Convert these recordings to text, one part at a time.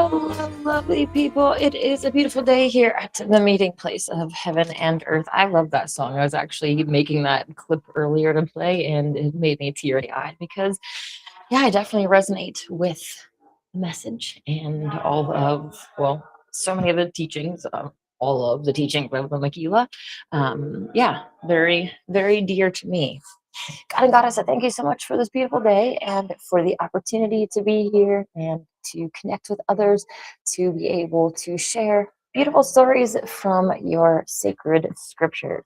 Hello, lovely people. It is a beautiful day here at the meeting place of heaven and earth. I love that song. I was actually making that clip earlier to play, and it made me teary-eyed because, yeah, I definitely resonate with the message and all of, well, so many of the teachings, all of the teachings of the Megillah. Yeah, very, very dear to me. God and Goddess, I thank you so much for this beautiful day and for the opportunity to be here and to connect with others, to be able to share beautiful stories from your sacred scriptures.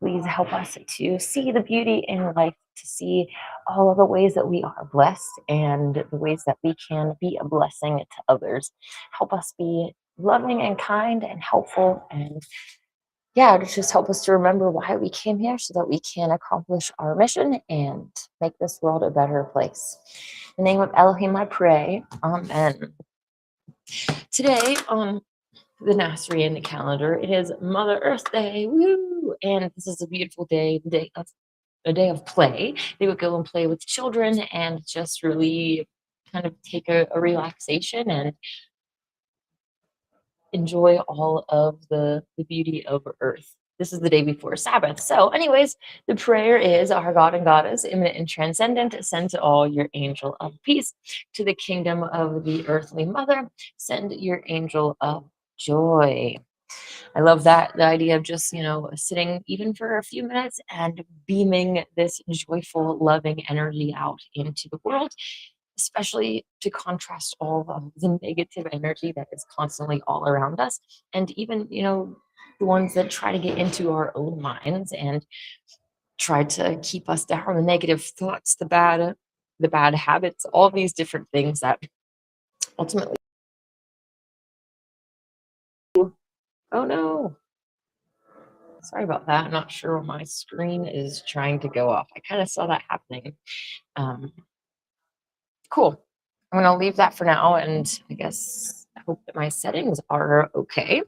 Please help us to see the beauty in life, to see all of the ways that we are blessed and the ways that we can be a blessing to others. Help us be loving and kind and helpful, and yeah, to just help us to remember why we came here so that we can accomplish our mission and make this world a better place. In the name of Elohim, I pray. Amen. Today on the Nasarean calendar, it is Mother Earth Day. Woo! And this is a beautiful day, a day of play. They would go and play with children and just really kind of take a relaxation and enjoy all of the beauty of Earth. This is the day before Sabbath. So anyways, the prayer is, our God and Goddess, immanent and transcendent, send to all your angel of peace. To the kingdom of the earthly mother, send your angel of joy. I love that, the idea of just, sitting even for a few minutes and beaming this joyful, loving energy out into the world, especially to contrast all of the negative energy that is constantly all around us. And even, the ones that try to get into our own minds and try to keep us down, the negative thoughts, the bad habits, all these different things that ultimately, oh no, sorry about that. I'm not sure my screen is trying to go off. I kind of saw that happening. Cool. I'm going to leave that for now, and I guess I hope that my settings are okay.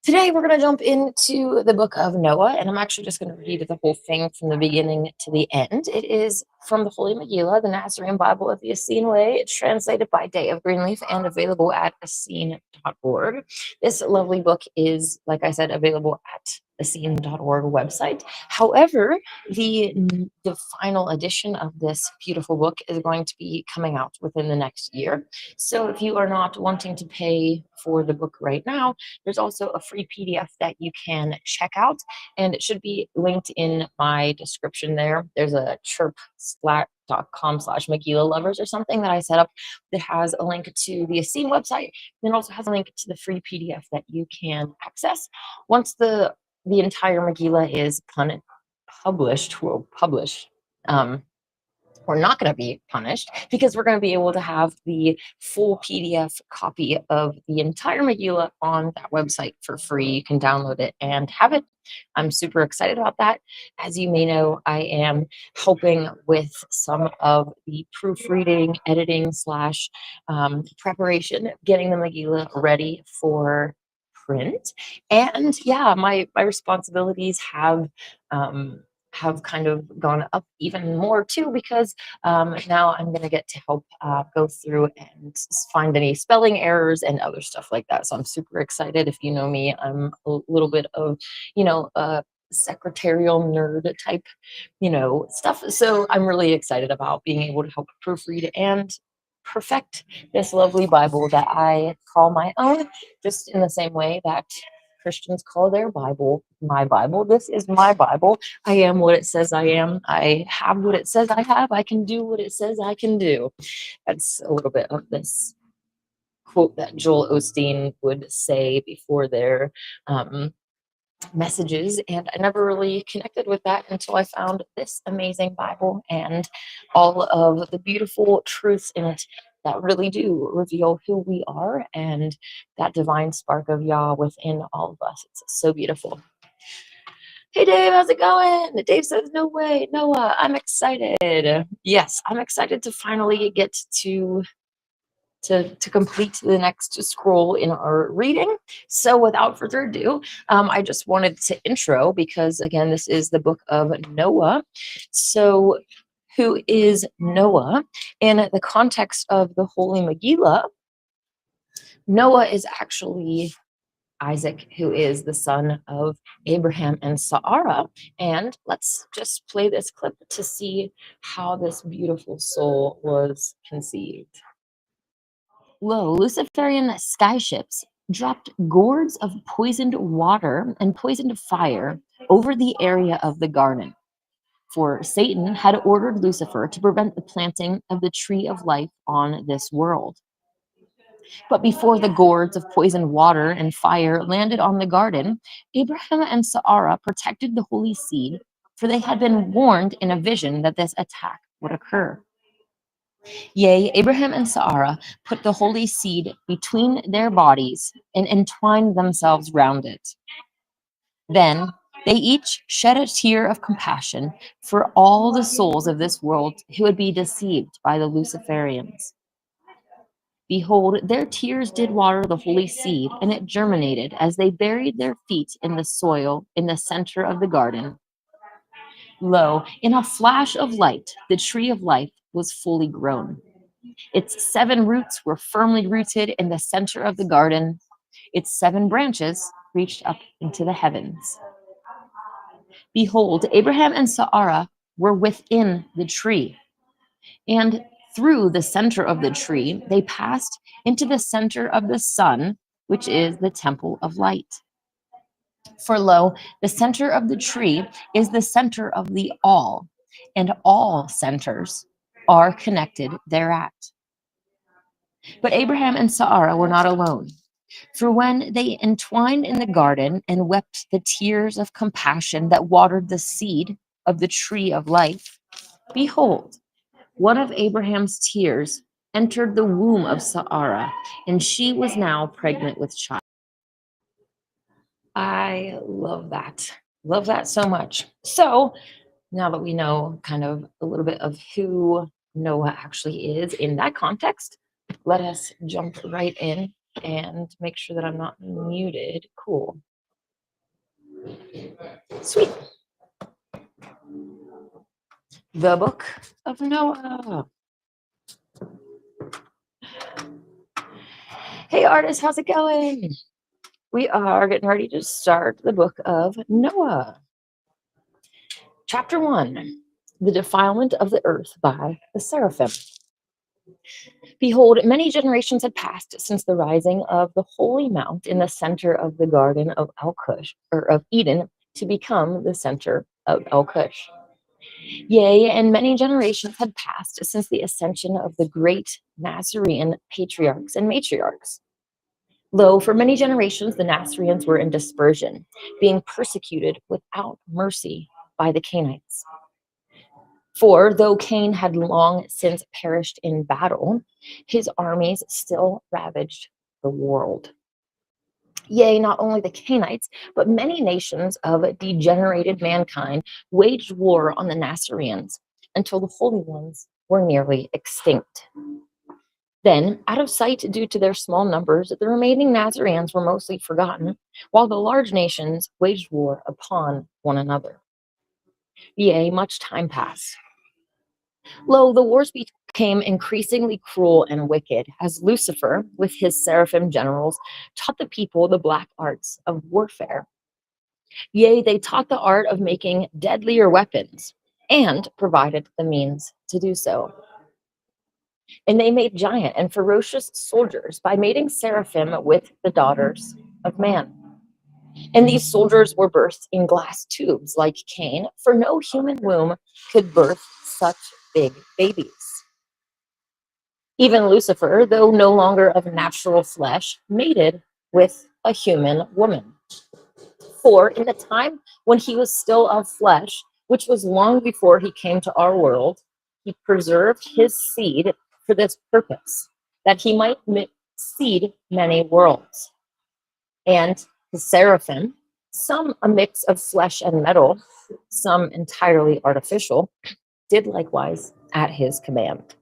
Today, we're going to jump into the book of Noah, and I'm actually just going to read the whole thing from the beginning to the end. It is from the Holy Megillah, the Nasarean Bible of the Essene Way. It's translated by Day of Greenleaf and available at essene.org. This lovely book is, like I said, available at essene.org website. However, the final edition of this beautiful book is going to be coming out within the next year. So if you are not wanting to pay for the book right now, there's also a free PDF that you can check out, and it should be linked in my description there. There's a chirp.com/Megillah lovers or something that I set up that has a link to the Essene website, and also has a link to the free PDF that you can access. Once the entire Megillah is published, we're not going to be punished, because we're going to be able to have the full PDF copy of the entire Megillah on that website for free. You can download it and have it. I'm super excited about that. As you may know, I am helping with some of the proofreading, editing / preparation, getting the Megillah ready for print. And yeah, my responsibilities have kind of gone up even more too, because now I'm going to get to help go through and find any spelling errors and other stuff like that. So I'm super excited. If you know me, I'm a little bit of, secretarial nerd type, stuff. So I'm really excited about being able to help proofread and perfect this lovely Bible that I call my own, just in the same way that Christians call their Bible my Bible. This is my Bible. I am what it says I am. I have what it says I have. I can do what it says I can do. That's a little bit of this quote that Joel Osteen would say before their messages, and I never really connected with that until I found this amazing Bible and all of the beautiful truths in it that really do reveal who we are and that divine spark of Yah within all of us. It's so beautiful. Hey Dave, how's it going? Dave says, no way, Noah, I'm excited. Yes, I'm excited to finally get to complete the next scroll in our reading. So without further ado, I just wanted to intro, because again, this is the book of Noah. So who is Noah? In the context of the Holy Megillah, Noah is actually Isaac, who is the son of Abraham and Sarah. And let's just play this clip to see how this beautiful soul was conceived. Lo, Luciferian skyships dropped gourds of poisoned water and poisoned fire over the area of the garden. For Satan had ordered Lucifer to prevent the planting of the tree of life on this world. But before the gourds of poisoned water and fire landed on the garden, Abraham and Sarah protected the holy seed, for they had been warned in a vision that this attack would occur. Yea, Abraham and Sarah put the holy seed between their bodies and entwined themselves round it. Then they each shed a tear of compassion for all the souls of this world who would be deceived by the Luciferians. Behold, their tears did water the holy seed, and it germinated as they buried their feet in the soil in the center of the garden. Lo, in a flash of light, the tree of life was fully grown. Its 7 roots were firmly rooted in the center of the garden. Its 7 branches reached up into the heavens. Behold, Abraham and Sarah were within the tree, and through the center of the tree, they passed into the center of the sun, which is the temple of light. For lo, the center of the tree is the center of the all, and all centers are connected thereat. But Abraham and Sarah were not alone. For when they entwined in the garden and wept the tears of compassion that watered the seed of the tree of life, behold, one of Abraham's tears entered the womb of Sarah, and she was now pregnant with child. I love that. Love that so much. So now that we know kind of a little bit of who Noah actually is in that context, let us jump right in and make sure that I'm not muted. Cool. Sweet. The Book of Noah. Hey artists, how's it going? We are getting ready to start the Book of Noah. Chapter 1, The Defilement of the Earth by the Seraphim. Behold, many generations had passed since the rising of the holy mount in the center of the garden of El-Cush, or of Eden, to become the center of El-Cush. Yea, and many generations had passed since the ascension of the great Nasarean patriarchs and matriarchs. Lo, for many generations the Nasareans were in dispersion, being persecuted without mercy by the Canaanites. For though Cain had long since perished in battle, his armies still ravaged the world. Yea, not only the Canaanites, but many nations of degenerated mankind waged war on the Nasareans until the holy ones were nearly extinct. Then, out of sight due to their small numbers, the remaining Nazareans were mostly forgotten, while the large nations waged war upon one another. Yea, much time passed. Lo, the wars became increasingly cruel and wicked, as Lucifer, with his seraphim generals, taught the people the black arts of warfare. Yea, they taught the art of making deadlier weapons, and provided the means to do so. And they made giant and ferocious soldiers by mating seraphim with the daughters of man. And these soldiers were birthed in glass tubes like Cain, for no human womb could birth such big babies. Even Lucifer, though no longer of natural flesh, mated with a human woman. For in the time when he was still of flesh, which was long before he came to our world, he preserved his seed for this purpose, that he might seed many worlds. And the seraphim, some a mix of flesh and metal, some entirely artificial, did likewise at his command.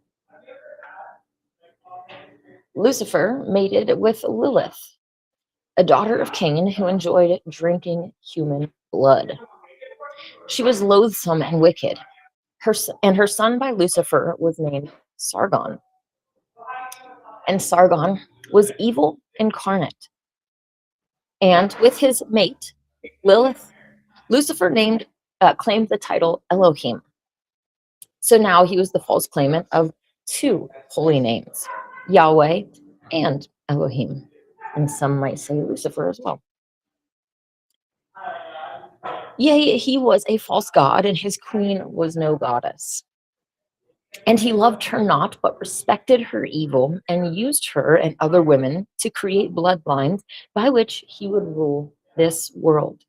Lucifer mated with Lilith, a daughter of Cain who enjoyed drinking human blood. She was loathsome and wicked. Her son by Lucifer was named Sargon. And Sargon was evil incarnate. And with his mate, Lilith, Lucifer claimed the title Elohim. So now he was the false claimant of two holy names, Yahweh and Elohim. And some might say Lucifer as well. Yea, he was a false god, and his queen was no goddess. And he loved her not, but respected her evil, and used her and other women to create bloodlines by which he would rule this world.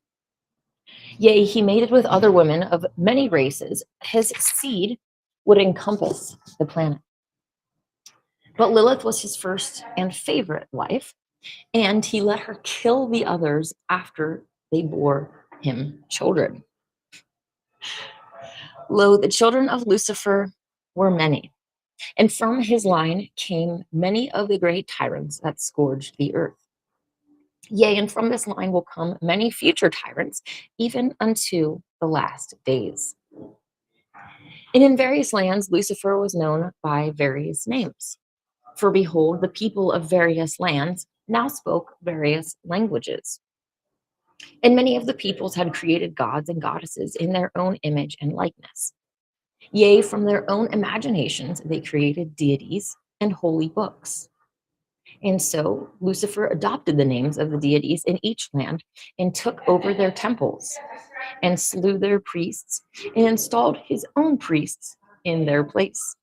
Yea, he mated with other women of many races. His seed would encompass the planet. But Lilith was his first and favorite wife, and he let her kill the others after they bore him children. Lo, the children of Lucifer were many, and from his line came many of the great tyrants that scourged the earth. Yea, and from this line will come many future tyrants, even unto the last days. And in various lands, Lucifer was known by various names. For behold, the people of various lands now spoke various languages. And many of the peoples had created gods and goddesses in their own image and likeness. Yea, from their own imaginations, they created deities and holy books. And so Lucifer adopted the names of the deities in each land and took over their temples and slew their priests and installed his own priests in their place.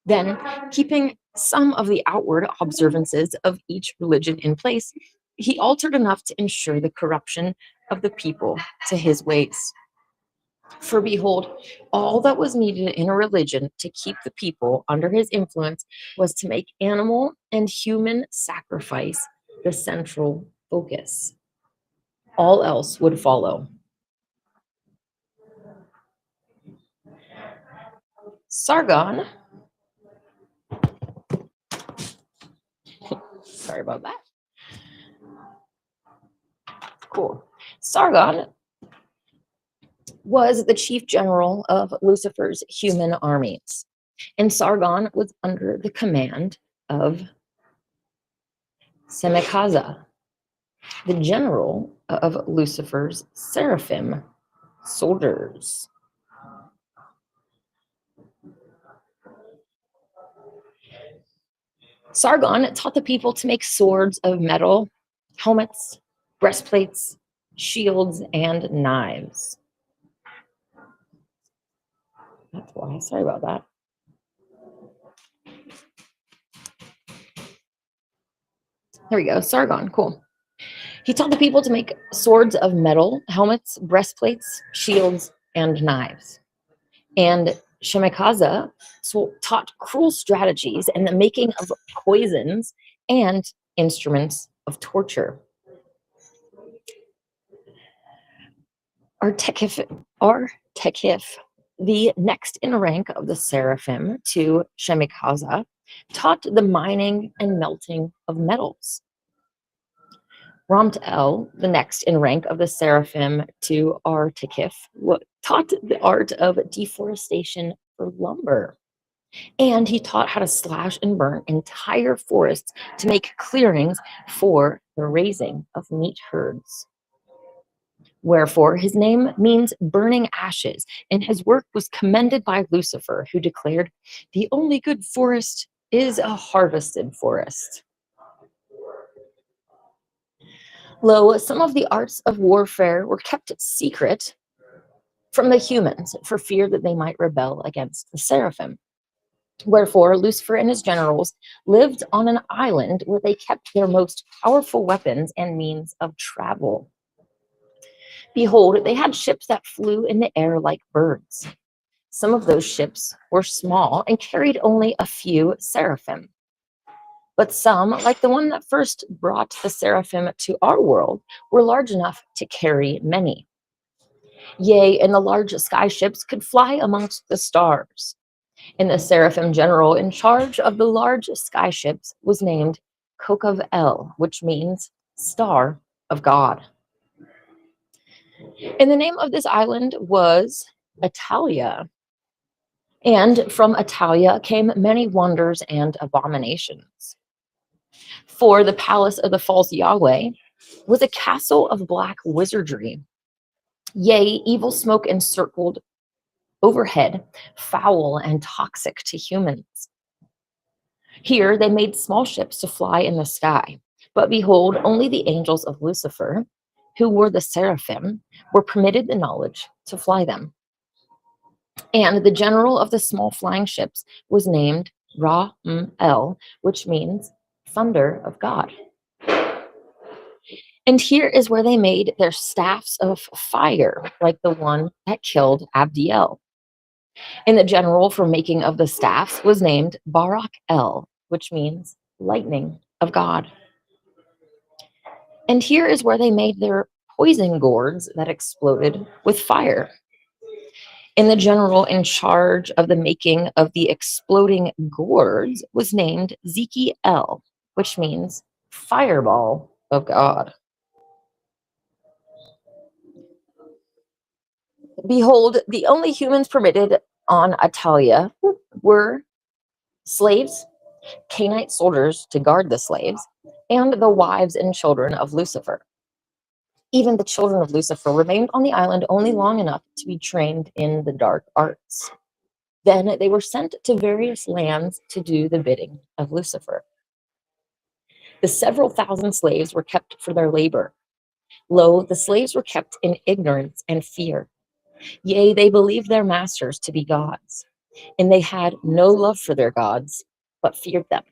Then, keeping some of the outward observances of each religion in place, he altered enough to ensure the corruption of the people to his ways. For behold, all that was needed in a religion to keep the people under his influence was to make animal and human sacrifice the central focus. All else would follow. Sargon, sorry about that. Cool. Sargon was the chief general of Lucifer's human armies. And Sargon was under the command of Semikaza, the general of Lucifer's seraphim soldiers. Sargon taught the people to make swords of metal, helmets, breastplates, shields, and knives. That's why. Sorry about that. There we go. Sargon. Cool. He taught the people to make swords of metal, helmets, breastplates, shields, and knives. And Shemikaza taught cruel strategies and the making of poisons and instruments of torture. Artekif, the next in rank of the seraphim to Shemikaza, taught the mining and melting of metals. Ramtel, the next in rank of the seraphim to Artekif, taught the art of deforestation for lumber. And he taught how to slash and burn entire forests to make clearings for the raising of meat herds. Wherefore, his name means burning ashes, and his work was commended by Lucifer, who declared, "The only good forest is a harvested forest." Lo, some of the arts of warfare were kept secret from the humans for fear that they might rebel against the seraphim. Wherefore, Lucifer and his generals lived on an island where they kept their most powerful weapons and means of travel. Behold, they had ships that flew in the air like birds. Some of those ships were small and carried only a few seraphim. But some, like the one that first brought the seraphim to our world, were large enough to carry many. Yea, and the large sky ships could fly amongst the stars. And the seraphim general in charge of the large sky ships was named Kokav El, which means Star of God. And the name of this island was Italia. And from Italia came many wonders and abominations. For the palace of the false Yahweh was a castle of black wizardry. Yea, evil smoke encircled overhead, foul and toxic to humans. Here they made small ships to fly in the sky. But behold, only the angels of Lucifer, who were the seraphim, were permitted the knowledge to fly them. And the general of the small flying ships was named Ra-el, which means thunder of God. And here is where they made their staffs of fire, like the one that killed Abdiel. And the general for making of the staffs was named Barak-el, which means lightning of God. And here is where they made their poison gourds that exploded with fire. And the general in charge of the making of the exploding gourds was named Zeki-el, which means fireball of God. Behold, the only humans permitted on Atalia were slaves, Canaanite soldiers to guard the slaves, and the wives and children of Lucifer. Even the children of Lucifer remained on the island only long enough to be trained in the dark arts. Then they were sent to various lands to do the bidding of Lucifer. The several thousand slaves were kept for their labor. Lo, the slaves were kept in ignorance and fear. Yea, they believed their masters to be gods, and they had no love for their gods, but feared them.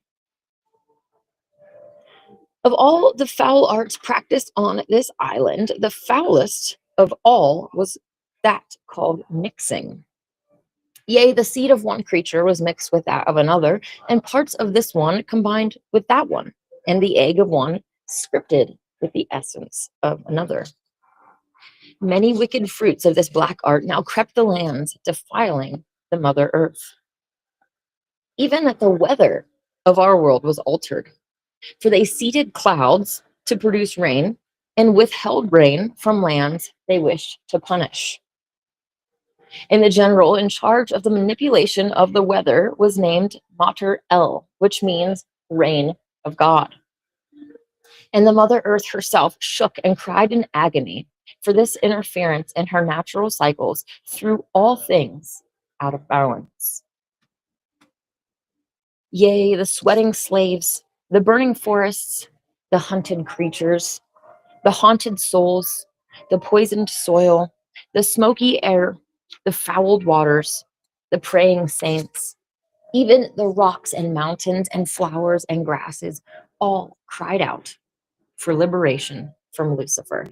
Of all the foul arts practiced on this island, the foulest of all was that called mixing. Yea, the seed of one creature was mixed with that of another, and parts of this one combined with that one, and the egg of one scripted with the essence of another. Many wicked fruits of this black art now crept the lands, defiling the Mother Earth. Even the weather of our world was altered, for they seeded clouds to produce rain and withheld rain from lands they wished to punish. And the general in charge of the manipulation of the weather was named Mater El, which means rain of God. And the Mother Earth herself shook and cried in agony for this interference in her natural cycles, threw all things out of balance. Yea, the sweating slaves, the burning forests, the hunted creatures, the haunted souls, the poisoned soil, the smoky air, the fouled waters, the praying saints, even the rocks and mountains and flowers and grasses, all cried out for liberation from Lucifer.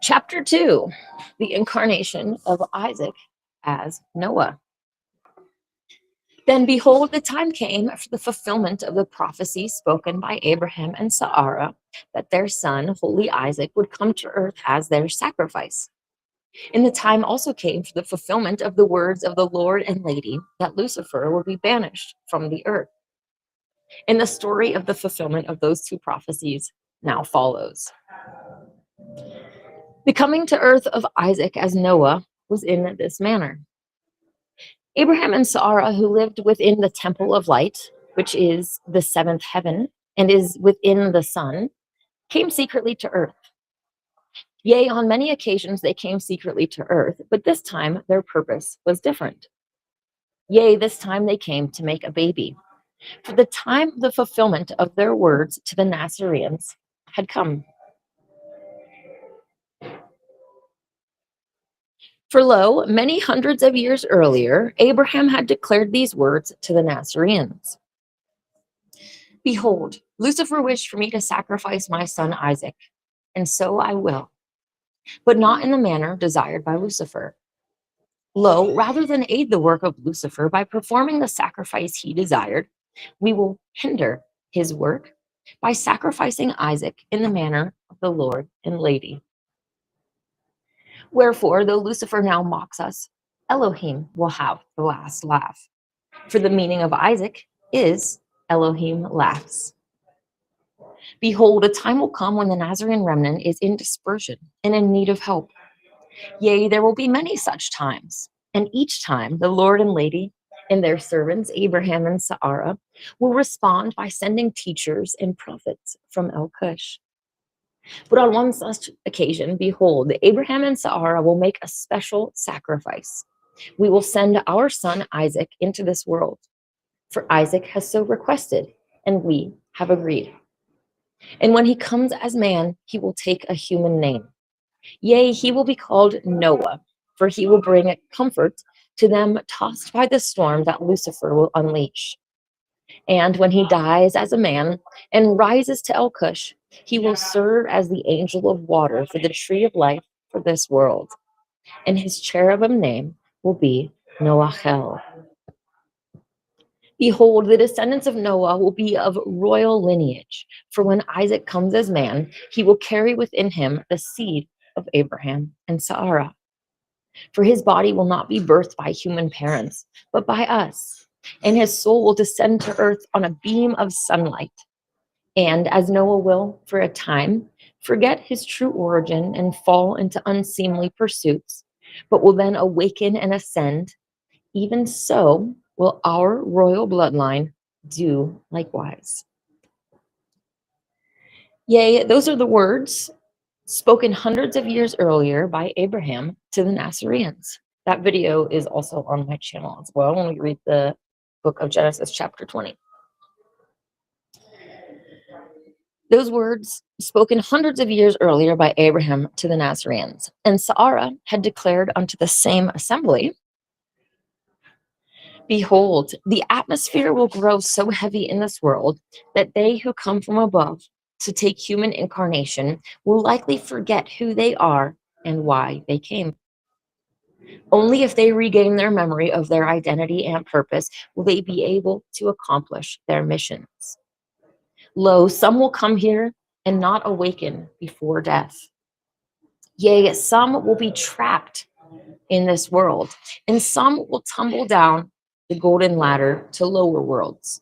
Chapter 2, the incarnation of Isaac as Noah. Then behold, the time came for the fulfillment of the prophecy spoken by Abraham and Sarah, that their son, holy Isaac, would come to earth as their sacrifice. And the time also came for the fulfillment of the words of the Lord and Lady, that Lucifer would be banished from the earth. And the story of the fulfillment of those two prophecies now follows. The coming to earth of Isaac as Noah was in this manner. Abraham and Sarah, who lived within the temple of light, which is the seventh heaven and is within the sun, came secretly to earth. Yea, on many occasions they came secretly to earth, but this time their purpose was different. Yea, this time they came to make a baby. For the time the fulfillment of their words to the Nasareans had come. For lo, many hundreds of years earlier, Abraham had declared these words to the Nasareans. Behold, Lucifer wished for me to sacrifice my son Isaac, and so I will, but not in the manner desired by Lucifer. Lo, rather than aid the work of Lucifer by performing the sacrifice he desired, we will hinder his work by sacrificing Isaac in the manner of the Lord and Lady. Wherefore, though Lucifer now mocks us, Elohim will have the last laugh. For the meaning of Isaac is Elohim laughs. Behold, a time will come when the Nazarean remnant is in dispersion and in need of help. Yea, there will be many such times, and each time the Lord and Lady And their servants, Abraham and Sarah, will respond by sending teachers and prophets from El Cush. But on one such occasion, behold, Abraham and Sarah will make a special sacrifice. We will send our son Isaac into this world, for Isaac has so requested, and we have agreed. And when he comes as man, he will take a human name. Yea, he will be called Noah, for he will bring comfort to them tossed by the storm that Lucifer will unleash. And when he dies as a man and rises to El Cush, he will serve as the angel of water for the tree of life for this world. And his cherubim name will be Noachel. Behold, the descendants of Noah will be of royal lineage, for when Isaac comes as man, he will carry within him the seed of Abraham and Sarah. For his body will not be birthed by human parents, but by us, and his soul will descend to earth on a beam of sunlight. And as Noah will, for a time, forget his true origin and fall into unseemly pursuits, but will then awaken and ascend, even so will our royal bloodline do likewise. Yea, those are the words spoken hundreds of years earlier by Abraham to the Nasareans. That video is also on my channel as well when we read the book of Genesis chapter 20. Those words spoken hundreds of years earlier by Abraham to the Nazareans, and Sarah had declared unto the same assembly, behold, the atmosphere will grow so heavy in this world that they who come from above to take human incarnation will likely forget who they are and why they came. Only if they regain their memory of their identity and purpose will they be able to accomplish their missions. Lo, some will come here and not awaken before death. Yea, some will be trapped in this world, and some will tumble down the golden ladder to lower worlds.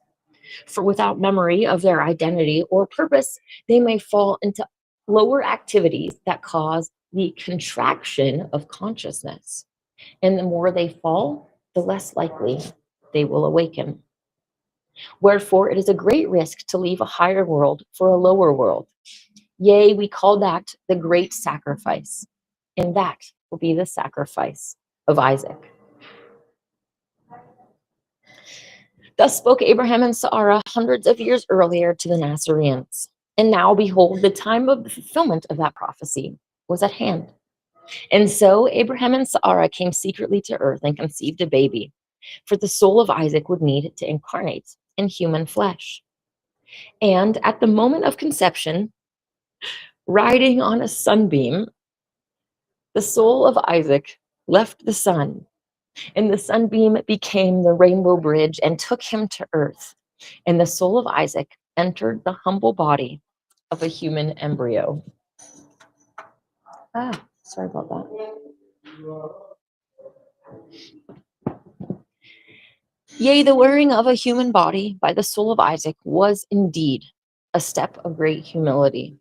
For without memory of their identity or purpose, they may fall into lower activities that cause the contraction of consciousness. And the more they fall, the less likely they will awaken. Wherefore, it is a great risk to leave a higher world for a lower world. Yea, we call that the great sacrifice, and that will be the sacrifice of Isaac. Thus spoke Abraham and Sarah hundreds of years earlier to the Nazareans. And now, behold, the time of the fulfillment of that prophecy was at hand. And so Abraham and Sarah came secretly to earth and conceived a baby, for the soul of Isaac would need to incarnate in human flesh. And at the moment of conception, riding on a sunbeam, the soul of Isaac left the sun, and the sunbeam became the rainbow bridge and took him to earth. And the soul of Isaac entered the humble body of a human embryo. Sorry about that. Yea, the wearing of a human body by the soul of Isaac was indeed a step of great humility.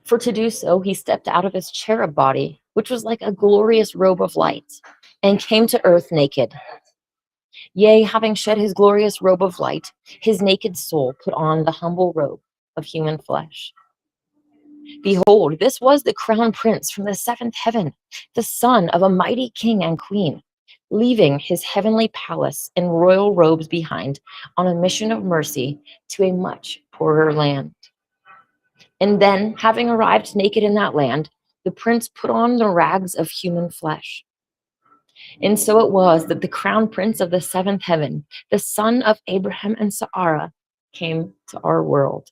For to do so, he stepped out of his cherub body, which was like a glorious robe of light, and came to earth naked. Yea, having shed his glorious robe of light, his naked soul put on the humble robe of human flesh. Behold, this was the crown prince from the seventh heaven, the son of a mighty king and queen, leaving his heavenly palace and royal robes behind on a mission of mercy to a much poorer land. And then, having arrived naked in that land, the prince put on the rags of human flesh. And so it was that the crown prince of the seventh heaven, the son of Abraham and Sarah, came to our world.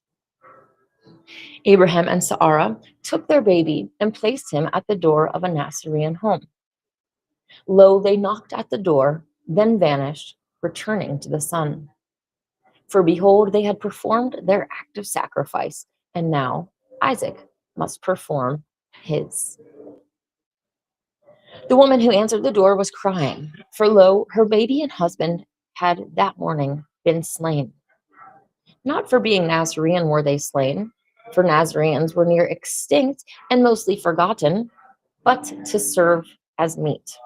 Abraham and Sarah took their baby and placed him at the door of a Nasarean home. Lo, they knocked at the door, then vanished, returning to the sun. For behold, they had performed their act of sacrifice, and now Isaac must perform his. The woman who answered the door was crying, for lo, her baby and husband had that morning been slain. Not for being Nazarean were they slain, for Nazareans were near extinct and mostly forgotten, but to serve as meat.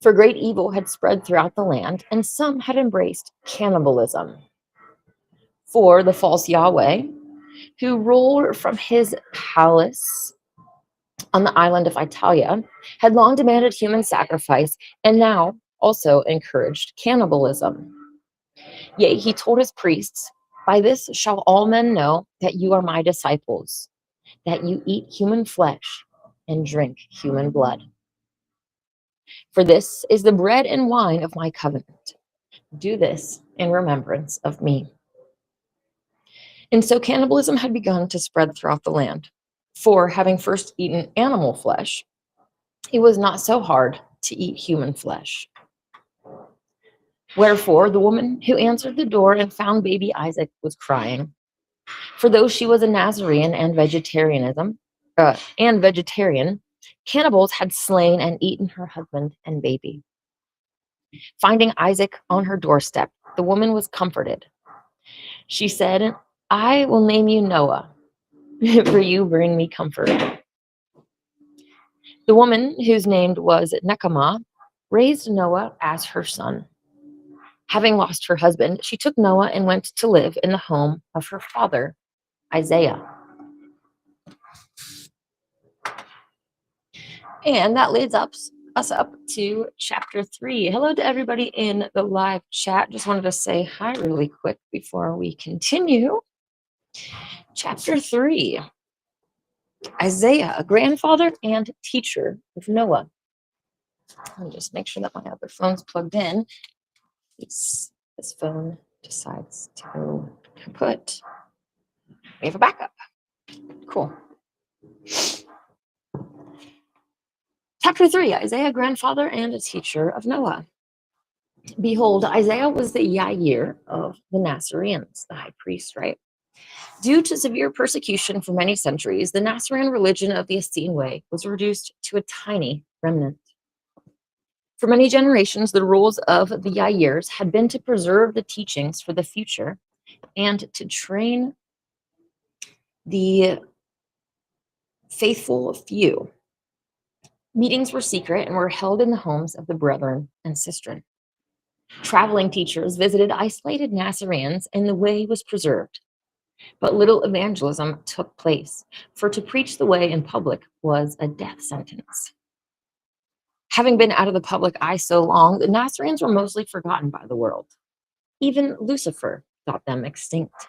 For great evil had spread throughout the land, and some had embraced cannibalism. For the false Yahweh, who ruled from his palace on the island of Italia, had long demanded human sacrifice and now also encouraged cannibalism. Yea, he told his priests, "By this shall all men know that you are my disciples, that you eat human flesh and drink human blood. For this is the bread and wine of my covenant. Do this in remembrance of me." And so cannibalism had begun to spread throughout the land. For having first eaten animal flesh, it was not so hard to eat human flesh. Wherefore the woman who answered the door and found baby Isaac was crying. For though she was a Nazarean and vegetarian, cannibals had slain and eaten her husband and baby. Finding Isaac on her doorstep, the woman was comforted. She said, "I will name you Noah, for you bring me comfort." The woman, whose name was Nechemah, raised Noah as her son. Having lost her husband, she took Noah and went to live in the home of her father, Isaiah. And that leads us up to chapter 3. Hello to everybody in the live chat. Just wanted to say hi really quick before we continue. Chapter 3. Isaiah, a grandfather and teacher of Noah. Let me just make sure that my other phone's plugged in. This phone decides to go kaput. We have a backup. Cool. Chapter 3, Isaiah, grandfather and a teacher of Noah. Behold, Isaiah was the Yair of the Nasareans, the high priest, right? Due to severe persecution for many centuries, the Nasarean religion of the Essene Way was reduced to a tiny remnant. For many generations, the rules of the Yairs had been to preserve the teachings for the future and to train the faithful few. Meetings were secret and were held in the homes of the brethren and sistren. Traveling teachers visited isolated Nazareans, and the way was preserved. But little evangelism took place, for to preach the way in public was a death sentence. Having been out of the public eye so long, the Nazareans were mostly forgotten by the world. Even Lucifer thought them extinct.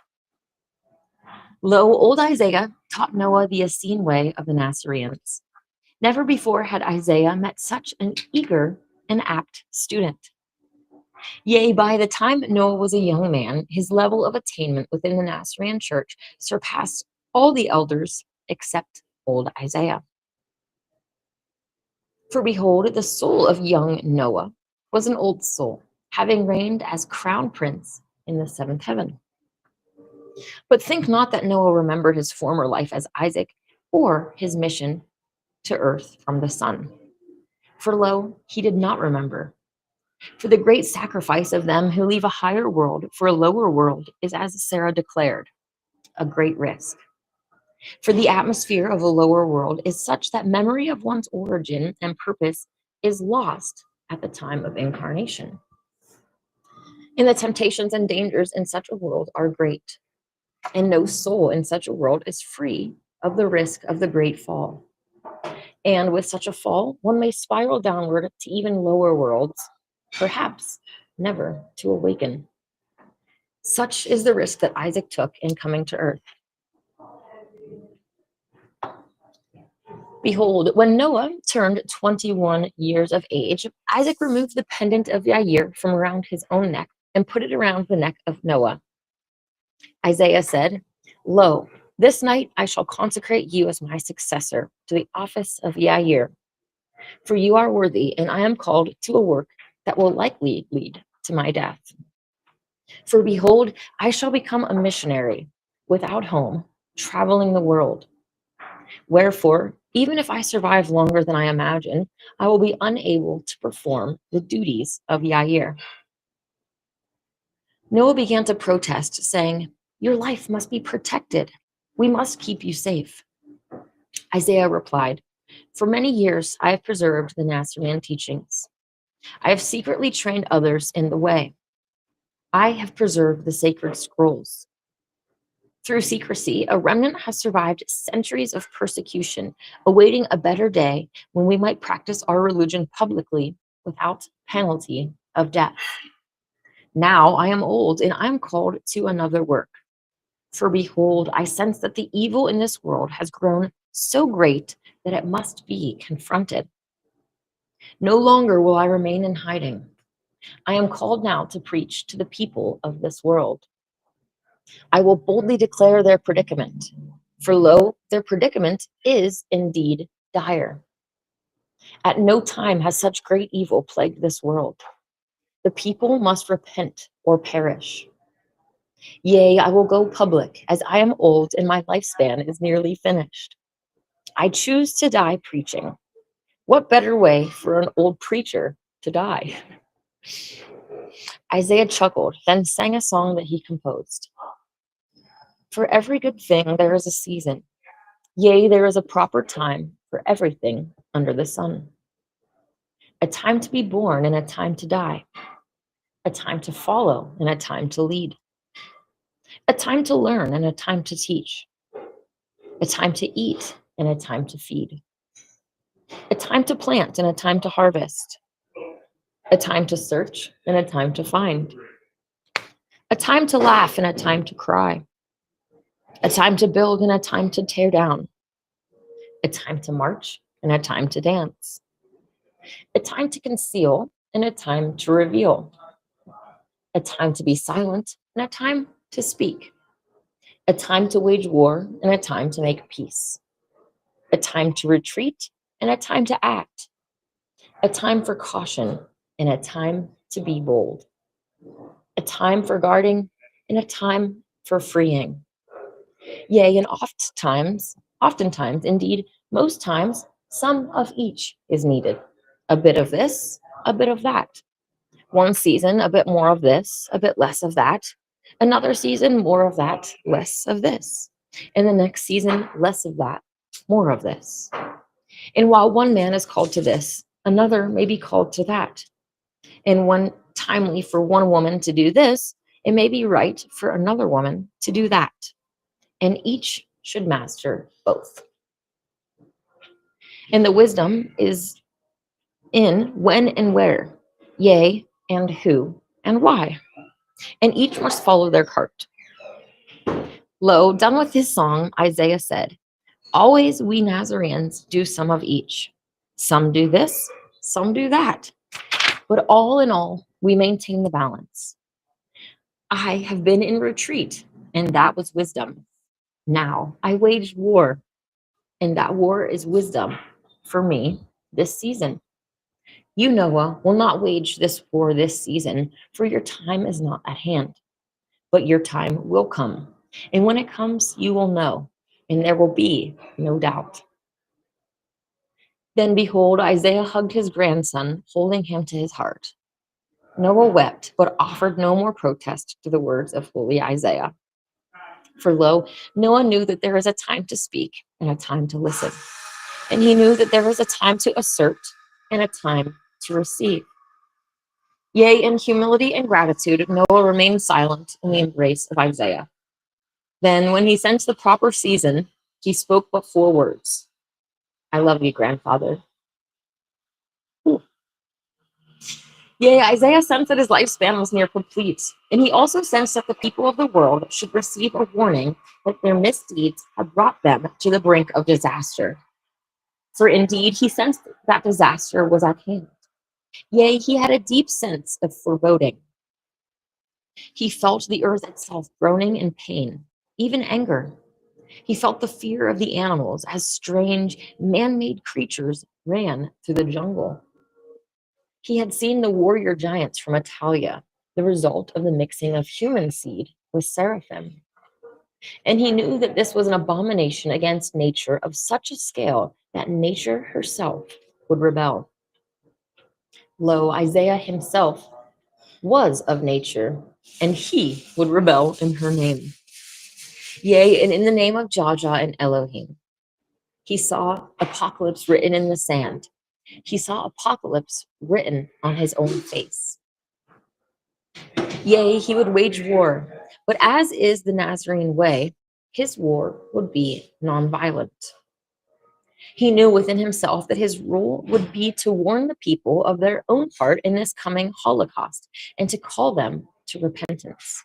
Lo, old Isaiah taught Noah the Essene way of the Nazareans. Never before had Isaiah met such an eager and apt student. Yea, by the time Noah was a young man, his level of attainment within the Nasarean church surpassed all the elders except old Isaiah. For behold, the soul of young Noah was an old soul, having reigned as crown prince in the seventh heaven. But think not that Noah remembered his former life as Isaac or his mission to earth from the sun. For lo, he did not remember. For the great sacrifice of them who leave a higher world for a lower world is, as Sarah declared, a great risk. For the atmosphere of a lower world is such that memory of one's origin and purpose is lost at the time of incarnation. And the temptations and dangers in such a world are great, and no soul in such a world is free of the risk of the great fall. And with such a fall, one may spiral downward to even lower worlds, perhaps never to awaken. Such is the risk that Isaac took in coming to earth. Behold, when Noah turned 21 years of age, Isaac removed the pendant of Yair from around his own neck and put it around the neck of Noah. Isaiah said, "Lo, this night I shall consecrate you as my successor to the office of Yair. For you are worthy, and I am called to a work that will likely lead to my death. For behold, I shall become a missionary without home, traveling the world. Wherefore, even if I survive longer than I imagine, I will be unable to perform the duties of Yair." Noah began to protest, saying, "Your life must be protected. We must keep you safe." Isaiah replied, "For many years I have preserved the Nasarean teachings. I have secretly trained others in the way. I have preserved the sacred scrolls. Through secrecy, a remnant has survived centuries of persecution, awaiting a better day when we might practice our religion publicly without penalty of death. Now I am old and I am called to another work. For behold, I sense that the evil in this world has grown so great that it must be confronted. No longer will I remain in hiding. I am called now to preach to the people of this world. I will boldly declare their predicament, for lo, their predicament is indeed dire. At no time has such great evil plagued this world. The people must repent or perish. Yea, I will go public, as I am old and my lifespan is nearly finished. I choose to die preaching. What better way for an old preacher to die? Isaiah chuckled, then sang a song that he composed. For every good thing there is a season. Yea, there is a proper time for everything under the sun. A time to be born and a time to die. A time to follow and a time to lead. A time to learn and a time to teach. A time to eat and a time to feed. A time to plant and a time to harvest. A time to search and a time to find. A time to laugh and a time to cry. A time to build and a time to tear down. A time to march and a time to dance. A time to conceal and a time to reveal. A time to be silent and a time to speak. A time to wage war and a time to make peace. A time to retreat and a time to act. A time for caution and a time to be bold. A time for guarding and a time for freeing. Yea, and oftentimes, indeed, most times, some of each is needed. A bit of this, a bit of that. One season, a bit more of this, a bit less of that. Another season, more of that, less of this. And the next season, less of that, more of this. And while one man is called to this, another may be called to that. And when timely for one woman to do this, it may be right for another woman to do that. And each should master both. And the wisdom is in when and where, yea, and who and why. And each must follow their cart. Lo, done with his song, Isaiah said, always we Nazareans do some of each. Some do this, some do that. But all in all, we maintain the balance. I have been in retreat, and that was wisdom. Now I waged war, and that war is wisdom for me this season. You, Noah, will not wage this war this season, for your time is not at hand. But your time will come, and when it comes, you will know, and there will be no doubt. Then behold, Isaiah hugged his grandson, holding him to his heart. Noah wept, but offered no more protest to the words of holy Isaiah. For lo, Noah knew that there is a time to speak and a time to listen. And he knew that there is a time to assert and a time to receive. Yea, in humility and gratitude, Noah remained silent in the embrace of Isaiah. Then, when he sensed the proper season, he spoke but 4 words. I love you, grandfather. Ooh. Yea, Isaiah sensed that his lifespan was near complete, and he also sensed that the people of the world should receive a warning that their misdeeds had brought them to the brink of disaster. For indeed, he sensed that disaster was at hand. Yea, he had a deep sense of foreboding. He felt the earth itself groaning in pain, even anger. He felt the fear of the animals as strange, man-made creatures ran through the jungle. He had seen the warrior giants from Italia, the result of the mixing of human seed with seraphim. And he knew that this was an abomination against nature of such a scale that nature herself would rebel. Lo, Isaiah himself was of nature, and he would rebel in her name. Yea, and in the name of Jaja and Elohim. He saw apocalypse written in the sand, He saw apocalypse written on his own face. Yea, he would wage war, but as is the Nasarean way, his war would be nonviolent. He knew within himself that his role would be to warn the people of their own part in this coming Holocaust and to call them to repentance.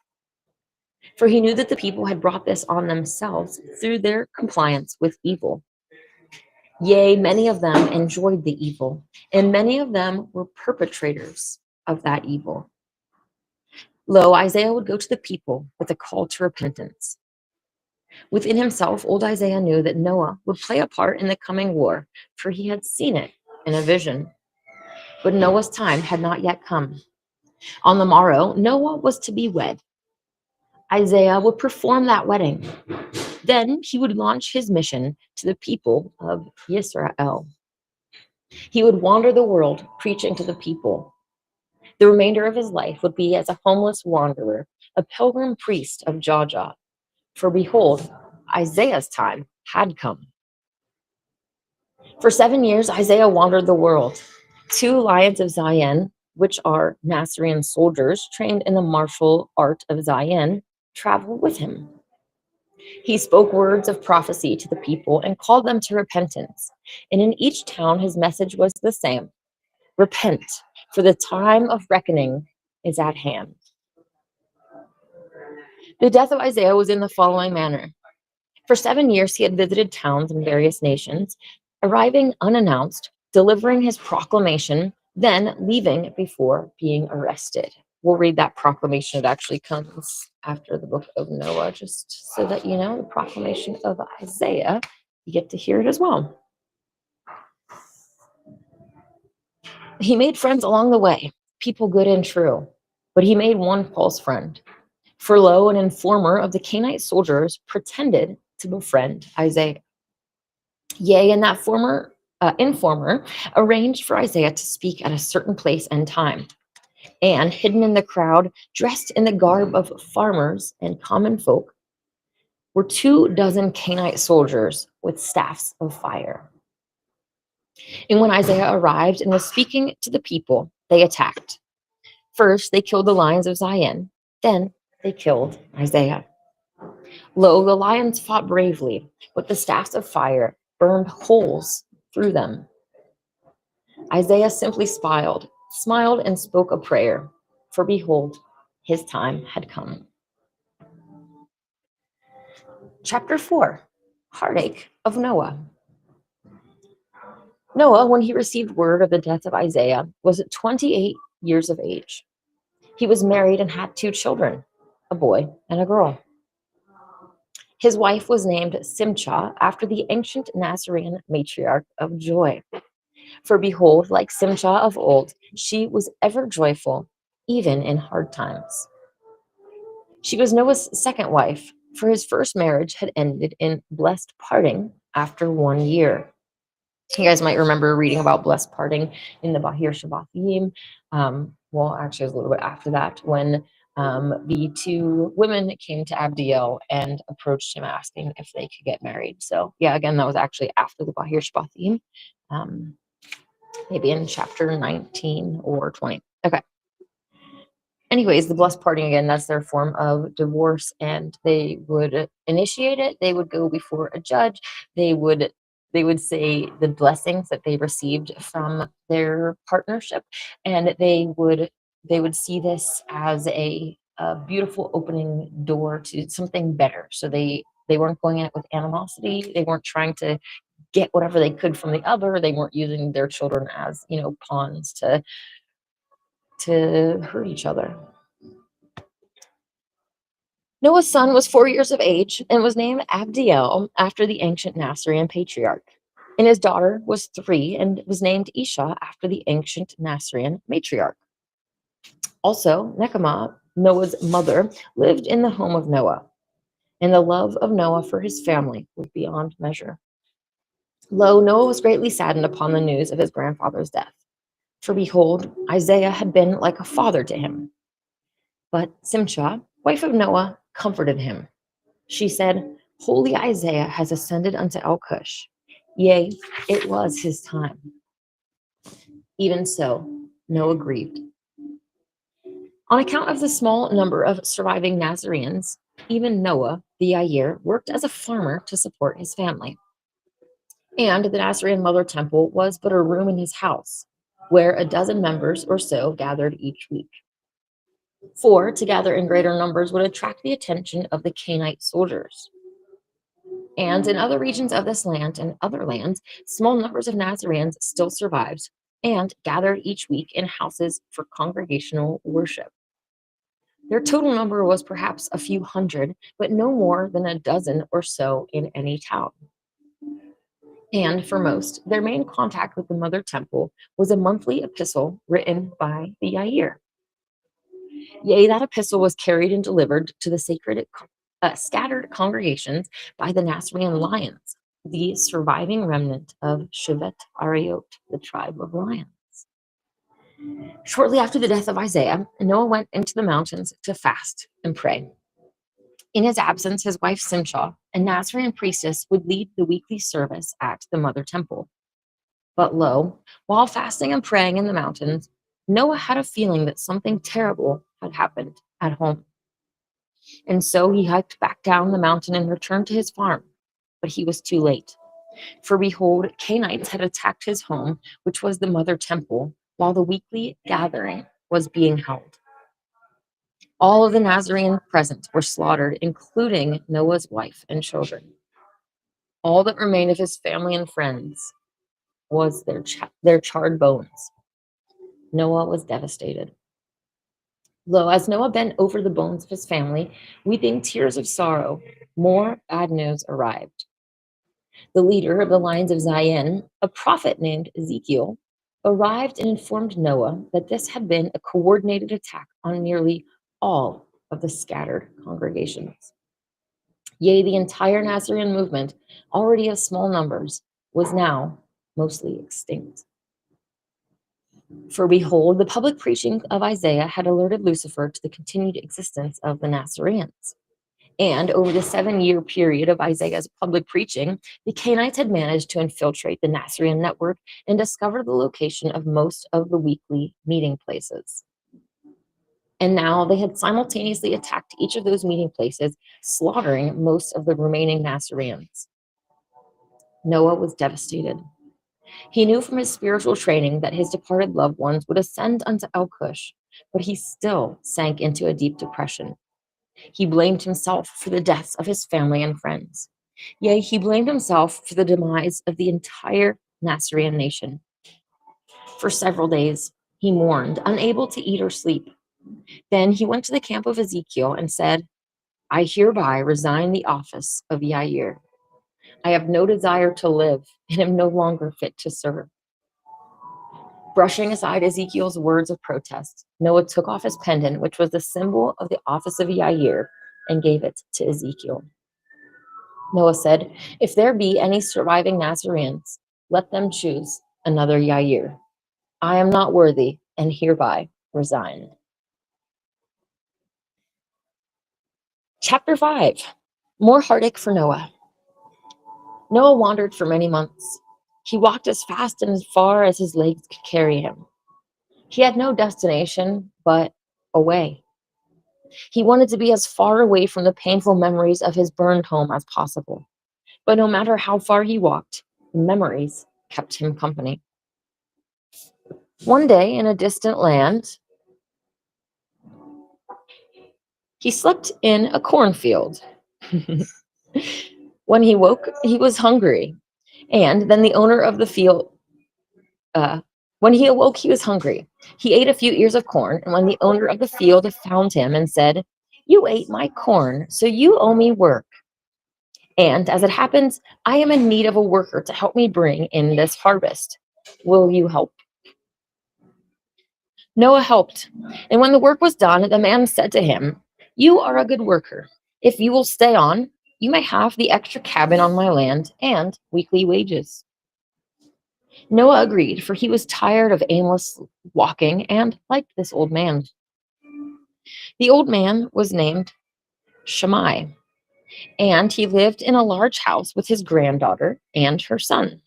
For he knew that the people had brought this on themselves through their compliance with evil. Yea, many of them enjoyed the evil, and many of them were perpetrators of that evil. Lo, Isaiah would go to the people with a call to repentance. Within himself, old Isaiah knew that Noah would play a part in the coming war, for he had seen it in a vision. But Noah's time had not yet come. On the morrow, Noah was to be wed. Isaiah would perform that wedding. Then he would launch his mission to the people of Israel. He would wander the world preaching to the people. The remainder of his life would be as a homeless wanderer, a pilgrim priest of Jah. For behold, Isaiah's time had come. For 7 years, Isaiah wandered the world. 2 lions of Zion, which are Nasarean soldiers trained in the martial art of Zion, traveled with him. He spoke words of prophecy to the people and called them to repentance. And in each town, his message was the same: repent, for the time of reckoning is at hand. The death of Isaiah was in the following manner. For 7 years, he had visited towns in various nations, arriving unannounced, delivering his proclamation, then leaving before being arrested. We'll read that proclamation. It actually comes after the book of Noah, just so that you know, the proclamation of Isaiah, you get to hear it as well. He made friends along the way, people good and true, but he made one false friend. For lo, an informer of the Canaanite soldiers pretended to befriend Isaiah. Yea, and that informer arranged for Isaiah to speak at a certain place and time. And hidden in the crowd, dressed in the garb of farmers and common folk, were 24 Canaanite soldiers with staffs of fire. And when Isaiah arrived and was speaking to the people, they attacked. First, they killed the lions of Zion. Then they killed Isaiah. Lo, the lions fought bravely, but the staffs of fire burned holes through them. Isaiah simply smiled and spoke a prayer, for behold, his time had come. Chapter 4, Heartache of Noah. Noah, when he received word of the death of Isaiah, was 28 years of age. He was married and had 2 children, a boy and a girl. His wife was named Simcha, after the ancient Nasarean matriarch of joy. For behold, like Simcha of old, she was ever joyful, even in hard times. She was Noah's second wife, for his first marriage had ended in blessed parting after 1 year. You guys might remember reading about blessed parting in the Bahir Shabbathim. Well, actually, it was a little bit after that, when the 2 women came to Abdiel and approached him asking if they could get married. So yeah, again, that was actually after the Bahir Shabbathim, maybe in chapter 19 or 20. Okay. Anyways, the blessed parting, again, that's their form of divorce, and they would initiate it. They would go before a judge. They would say the blessings that they received from their partnership, and they would see this as a beautiful opening door to something better. So they weren't going in it with animosity. They weren't trying to get whatever they could from the other. They weren't using their children as, pawns to hurt each other. Noah's son was 4 years of age and was named Abdiel, after the ancient Nasarean patriarch. And his daughter was 3 and was named Isha, after the ancient Nasarean matriarch. Also, Nechemah, Noah's mother, lived in the home of Noah, and the love of Noah for his family was beyond measure. Lo, Noah was greatly saddened upon the news of his grandfather's death. For behold, Isaiah had been like a father to him. But Simcha, wife of Noah, comforted him. She said, Holy Isaiah has ascended unto El Cush. Yea, it was his time. Even so, Noah grieved. On account of the small number of surviving Nazarenes, even Noah, the Yair, worked as a farmer to support his family. And the Nasarean Mother Temple was but a room in his house, where a dozen members or so gathered each week. For to gather in greater numbers would attract the attention of the Canaanite soldiers. And in other regions of this land and other lands, small numbers of Nazarenes still survived and gathered each week in houses for congregational worship. Their total number was perhaps a few hundred, but no more than a dozen or so in any town. And for most, their main contact with the Mother Temple was a monthly epistle written by the Yair. Yea, that epistle was carried and delivered to the scattered congregations by the Nasarean lions, the surviving remnant of Shevet Ariot, the tribe of lions. Shortly after the death of Isaiah, Noah went into the mountains to fast and pray. In his absence, his wife Simcha, a Nazarene priestess, would lead the weekly service at the Mother Temple. But lo, while fasting and praying in the mountains, Noah had a feeling that something terrible had happened at home. And so he hiked back down the mountain and returned to his farm. But he was too late. For behold, Canaanites had attacked his home, which was the Mother Temple, while the weekly gathering was being held. All of the Nazarene present were slaughtered, including Noah's wife and children. All that remained of his family and friends was their charred bones. Noah was devastated. Lo, as Noah bent over the bones of his family, weeping tears of sorrow, more bad news arrived. The leader of the lions of Zion, a prophet named Ezekiel, arrived and informed Noah that this had been a coordinated attack on nearly all of the scattered congregations. Yea, the entire Nazarean movement, already of small numbers, was now mostly extinct. For behold, the public preaching of Isaiah had alerted Lucifer to the continued existence of the Nazareans. And over the 7-year period of Isaiah's public preaching, the Canaanites had managed to infiltrate the Nazarean network and discover the location of most of the weekly meeting places. And now they had simultaneously attacked each of those meeting places, slaughtering most of the remaining Nazareans. Noah was devastated. He knew from his spiritual training that his departed loved ones would ascend unto El-Cush, but he still sank into a deep depression. He blamed himself for the deaths of his family and friends. Yea, he blamed himself for the demise of the entire Nasarean nation. For several days, he mourned, unable to eat or sleep. Then he went to the camp of Ezekiel and said, I hereby resign the office of Yair. I have no desire to live and am no longer fit to serve. Brushing aside Ezekiel's words of protest, Noah took off his pendant, which was the symbol of the office of Yair, and gave it to Ezekiel. Noah said, if there be any surviving Nazarenes, let them choose another Yair. I am not worthy, and hereby resign. Chapter 5. More heartache for Noah. Noah wandered for many months. He walked as fast and as far as his legs could carry him. He had no destination but away. He wanted to be as far away from the painful memories of his burned home as possible. But no matter how far he walked, memories kept him company. One day in a distant land, he slept in a cornfield. When he woke, he was hungry. And then the owner of the field, when he awoke, he was hungry. He ate a few ears of corn, and when the owner of the field found him and said, you ate my corn, so you owe me work. And as it happens, I am in need of a worker to help me bring in this harvest. Will you help? Noah helped. And when the work was done, the man said to him, you are a good worker. If you will stay on, you may have the extra cabin on my land and weekly wages. Noah agreed, for he was tired of aimless walking and liked this old man. The old man was named Shammai, and he lived in a large house with his granddaughter and her son.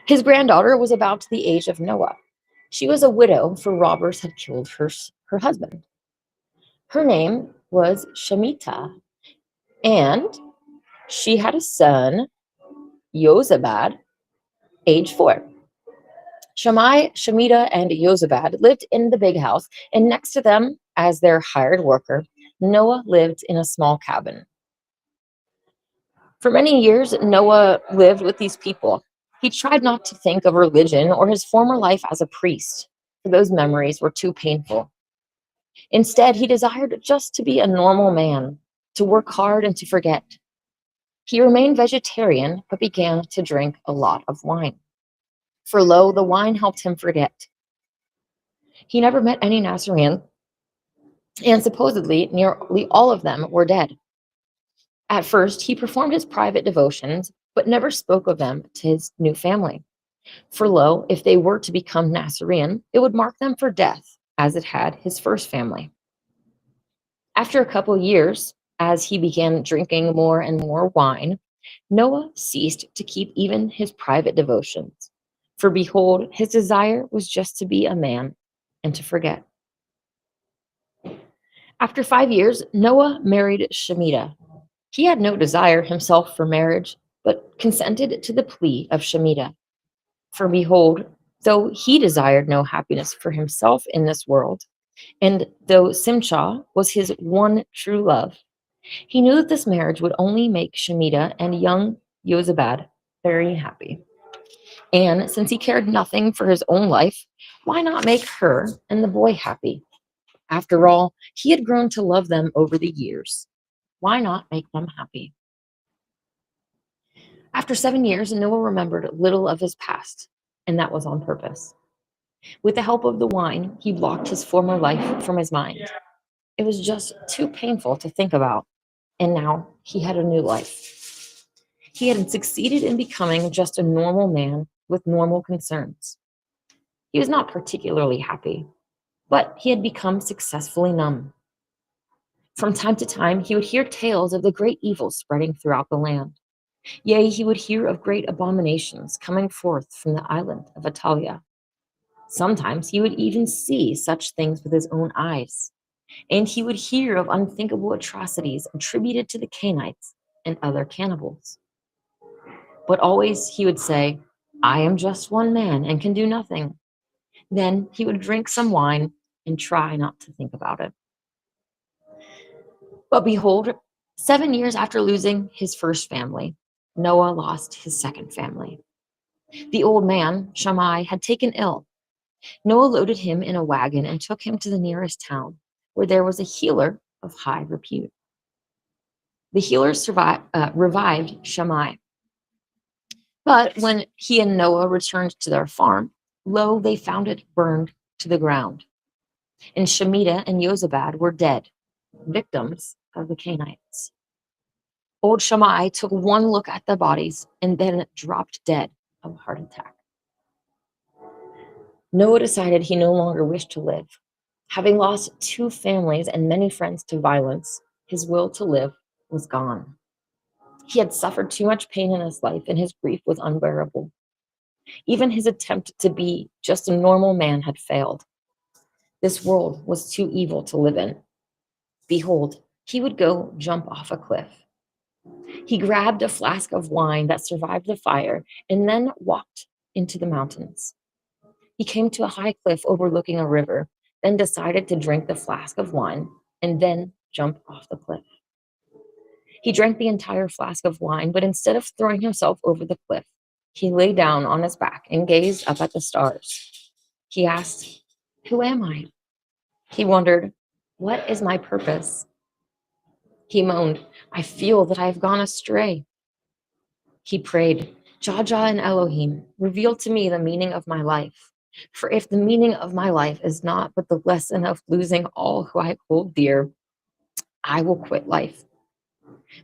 His granddaughter was about the age of Noah. She was a widow, for robbers had killed her husband. Her name was Shemitah, and she had a son, Yozabad, age 4. Shammai, Shemitah, and Yozabad lived in the big house, and next to them, as their hired worker, Noah lived in a small cabin. For many years, Noah lived with these people. He tried not to think of religion or his former life as a priest, for those memories were too painful. Instead, he desired just to be a normal man, to work hard and to forget. He remained vegetarian, but began to drink a lot of wine. For lo, the wine helped him forget. He never met any Nasarean, and supposedly nearly all of them were dead. At first, he performed his private devotions, but never spoke of them to his new family. For lo, if they were to become Nasarean, it would mark them for death, as it had his first family. After a couple years, as he began drinking more and more wine, Noah ceased to keep even his private devotions. For behold, his desire was just to be a man and to forget. After 5 years, Noah married Shemitah. He had no desire himself for marriage, but consented to the plea of Shemitah. For behold, though he desired no happiness for himself in this world, and though Simcha was his one true love, he knew that this marriage would only make Shemitah and young Yozabad very happy. And since he cared nothing for his own life, why not make her and the boy happy? After all, he had grown to love them over the years. Why not make them happy? After 7 years, Noah remembered little of his past, and that was on purpose. With the help of the wine, he blocked his former life from his mind. It was just too painful to think about, and now he had a new life. He had succeeded in becoming just a normal man with normal concerns. He was not particularly happy, but he had become successfully numb. From time to time, he would hear tales of the great evils spreading throughout the land. Yea, he would hear of great abominations coming forth from the island of Atalia. Sometimes he would even see such things with his own eyes, and he would hear of unthinkable atrocities attributed to the Canaanites and other cannibals. But always he would say, I am just one man and can do nothing. Then he would drink some wine and try not to think about it. But behold, 7 years after losing his first family, Noah lost his second family. The old man, Shammai, had taken ill. Noah loaded him in a wagon and took him to the nearest town, where there was a healer of high repute. The healer revived Shammai. But when he and Noah returned to their farm, lo, they found it burned to the ground. And Shemitah and Yozabad were dead, victims of the Canaanites. Old Shammai took one look at the bodies and then dropped dead of a heart attack. Noah decided he no longer wished to live. Having lost 2 families and many friends to violence, his will to live was gone. He had suffered too much pain in his life, and his grief was unbearable. Even his attempt to be just a normal man had failed. This world was too evil to live in. Behold, he would go jump off a cliff. He grabbed a flask of wine that survived the fire and then walked into the mountains. He came to a high cliff overlooking a river, then decided to drink the flask of wine and then jump off the cliff. He drank the entire flask of wine, but instead of throwing himself over the cliff, he lay down on his back and gazed up at the stars. He asked, who am I? He wondered, what is my purpose? He moaned, I feel that I have gone astray. He prayed, Jah and Elohim, reveal to me the meaning of my life. For if the meaning of my life is not but the lesson of losing all who I hold dear, I will quit life.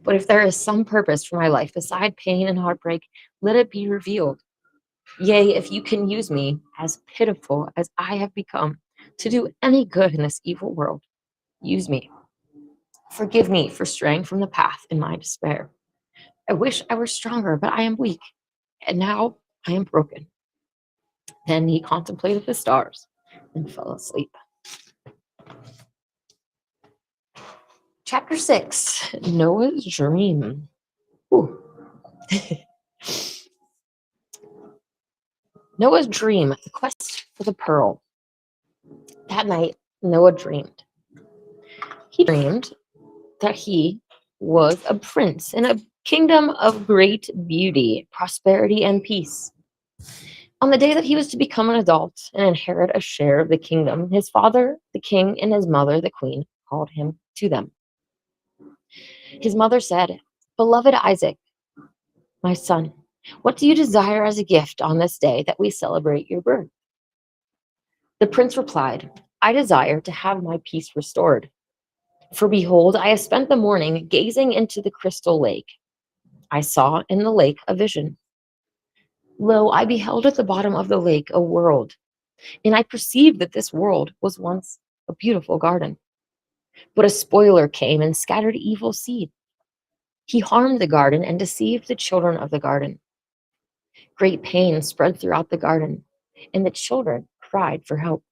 But if there is some purpose for my life beside pain and heartbreak, let it be revealed. Yea, if you can use me, as pitiful as I have become, to do any good in this evil world, use me. Forgive me for straying from the path in my despair. I wish I were stronger, but I am weak. And now I am broken. Then he contemplated the stars and fell asleep. Chapter 6, Noah's Dream. Ooh. Noah's Dream, the quest for the pearl. That night, Noah dreamed. He dreamed that he was a prince in a kingdom of great beauty, prosperity, and peace. On the day that he was to become an adult and inherit a share of the kingdom, his father, the king, and his mother, the queen, called him to them. His mother said, "Beloved Isaac, my son, what do you desire as a gift on this day that we celebrate your birth?" The prince replied, "I desire to have my peace restored. For behold, I have spent the morning gazing into the crystal lake. I saw in the lake a vision. Lo, I beheld at the bottom of the lake a world, and I perceived that this world was once a beautiful garden. But a spoiler came and scattered evil seed. He harmed the garden and deceived the children of the garden. Great pain spread throughout the garden, and the children cried for help.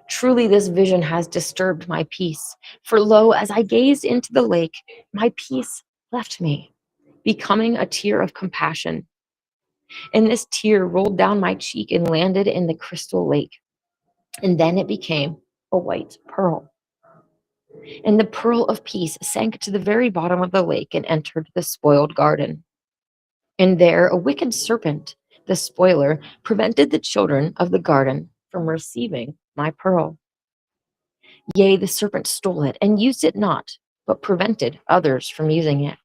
Truly, this vision has disturbed my peace. For lo, as I gazed into the lake, my peace left me, becoming a tear of compassion. And this tear rolled down my cheek and landed in the crystal lake. And then it became a white pearl. And the pearl of peace sank to the very bottom of the lake and entered the spoiled garden. And there a wicked serpent, the spoiler, prevented the children of the garden from receiving my pearl. Yea, the serpent stole it and used it not, but prevented others from using it.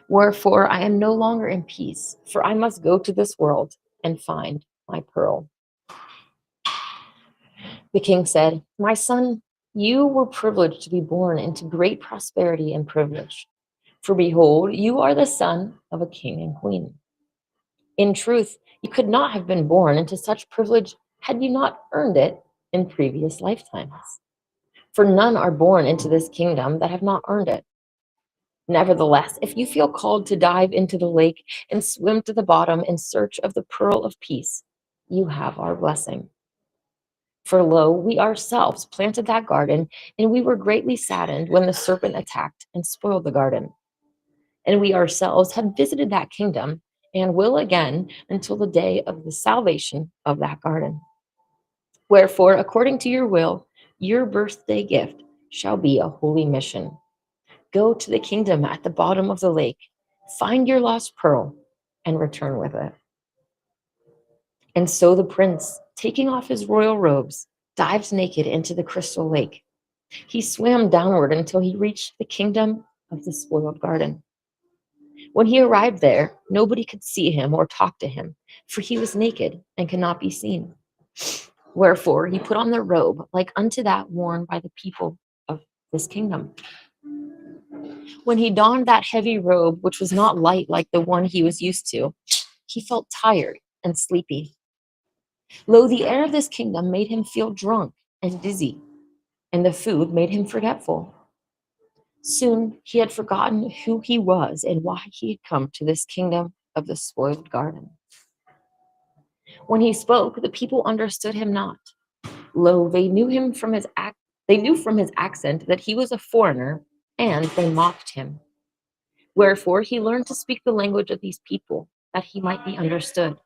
Wherefore I am no longer in peace, for I must go to this world and find my pearl." The king said, "My son, you were privileged to be born into great prosperity and privilege. For behold, you are the son of a king and queen. In truth, you could not have been born into such privilege had you not earned it in previous lifetimes. For none are born into this kingdom that have not earned it. Nevertheless, if you feel called to dive into the lake and swim to the bottom in search of the pearl of peace, you have our blessing. For lo, we ourselves planted that garden, and we were greatly saddened when the serpent attacked and spoiled the garden. And we ourselves have visited that kingdom and will again until the day of the salvation of that garden. Wherefore, according to your will, your birthday gift shall be a holy mission. Go to the kingdom at the bottom of the lake, find your lost pearl, and return with it." And so the prince, taking off his royal robes, dived naked into the crystal lake. He swam downward until he reached the kingdom of the spoiled garden. When he arrived there, nobody could see him or talk to him, for he was naked and could not be seen. Wherefore he put on the robe like unto that worn by the people of this kingdom. When he donned that heavy robe, which was not light like the one he was used to, he felt tired and sleepy. Lo, the air of this kingdom made him feel drunk and dizzy, and the food made him forgetful. Soon he had forgotten who he was and why he had come to this kingdom of the spoiled garden. When he spoke, the people understood him not. Lo, they knew from his accent that he was a foreigner, and they mocked him. Wherefore he learned to speak the language of these people, that he might be understood.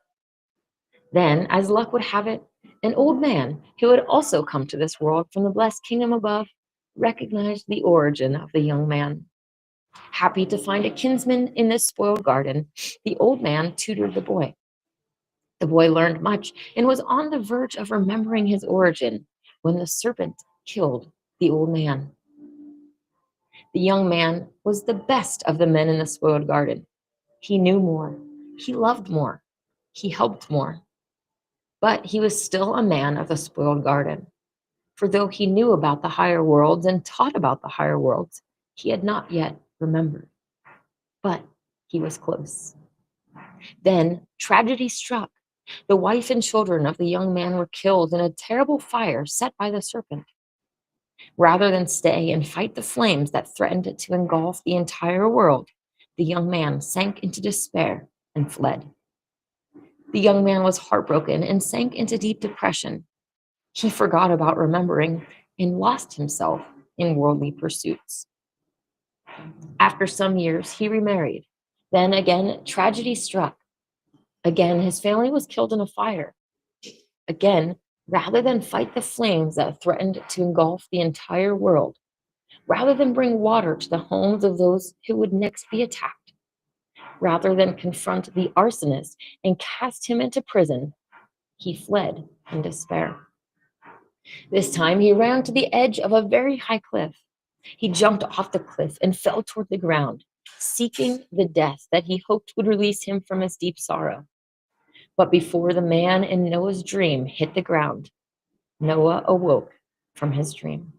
Then, as luck would have it, an old man who had also come to this world from the blessed kingdom above recognized the origin of the young man. Happy to find a kinsman in this spoiled garden, the old man tutored the boy. The boy learned much and was on the verge of remembering his origin when the serpent killed the old man. The young man was the best of the men in the spoiled garden. He knew more, he loved more, he helped more. But he was still a man of the spoiled garden. For though he knew about the higher worlds and taught about the higher worlds, he had not yet remembered. But he was close. Then tragedy struck. The wife and children of the young man were killed in a terrible fire set by the serpent. Rather than stay and fight the flames that threatened to engulf the entire world, the young man sank into despair and fled. The young man was heartbroken and sank into deep depression. He forgot about remembering and lost himself in worldly pursuits. After some years, he remarried. Then again, tragedy struck. Again, his family was killed in a fire. Again, rather than fight the flames that threatened to engulf the entire world, rather than bring water to the homes of those who would next be attacked, rather than confront the arsonist and cast him into prison, he fled in despair. This time he ran to the edge of a very high cliff. He jumped off the cliff and fell toward the ground, seeking the death that he hoped would release him from his deep sorrow. But before the man in Noah's dream hit the ground, Noah awoke from his dream.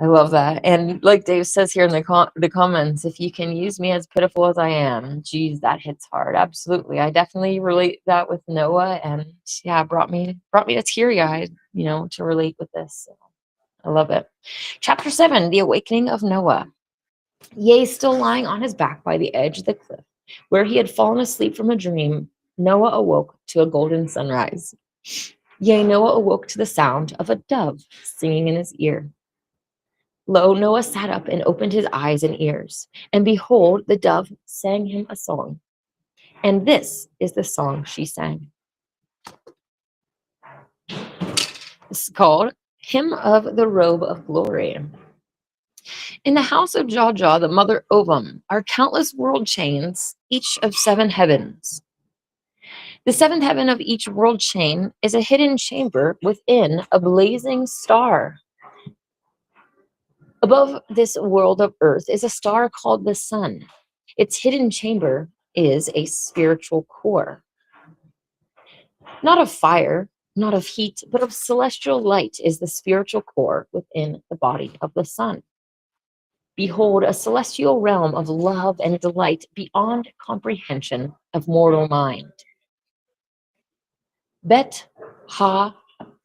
I love that. And like Dave says here in the comments, if you can use me as pitiful as I am, geez, that hits hard. Absolutely. I definitely relate that with Noah, and yeah, brought me to teary-eyed, to relate with this. So I love it. Chapter 7, the awakening of Noah. Yea, still lying on his back by the edge of the cliff, where he had fallen asleep from a dream, Noah awoke to a golden sunrise. Yea, Noah awoke to the sound of a dove singing in his ear. Lo, Noah sat up and opened his eyes and ears, and behold, the dove sang him a song. And this is the song she sang. This is called Hymn of the Robe of Glory. In the house of Jah, the mother Ovum, are countless world chains, each of 7 heavens. The 7th heaven of each world chain is a hidden chamber within a blazing star. Above this world of earth is a star called the sun. Its hidden chamber is a spiritual core. Not of fire, not of heat, but of celestial light is the spiritual core within the body of the sun. Behold, a celestial realm of love and delight beyond comprehension of mortal mind. Bet Ha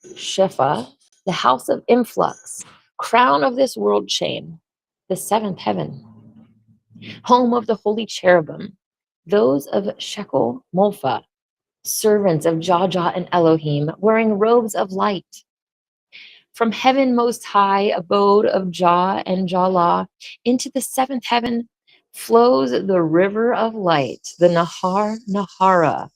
Shefa, the house of influx, crown of this world chain, the 7th heaven, home of the holy cherubim, those of Shekel Molfa, servants of Jah and Elohim, wearing robes of light. From heaven most high, abode of Jah and Jala, into the 7th heaven flows the river of light, the Nahara.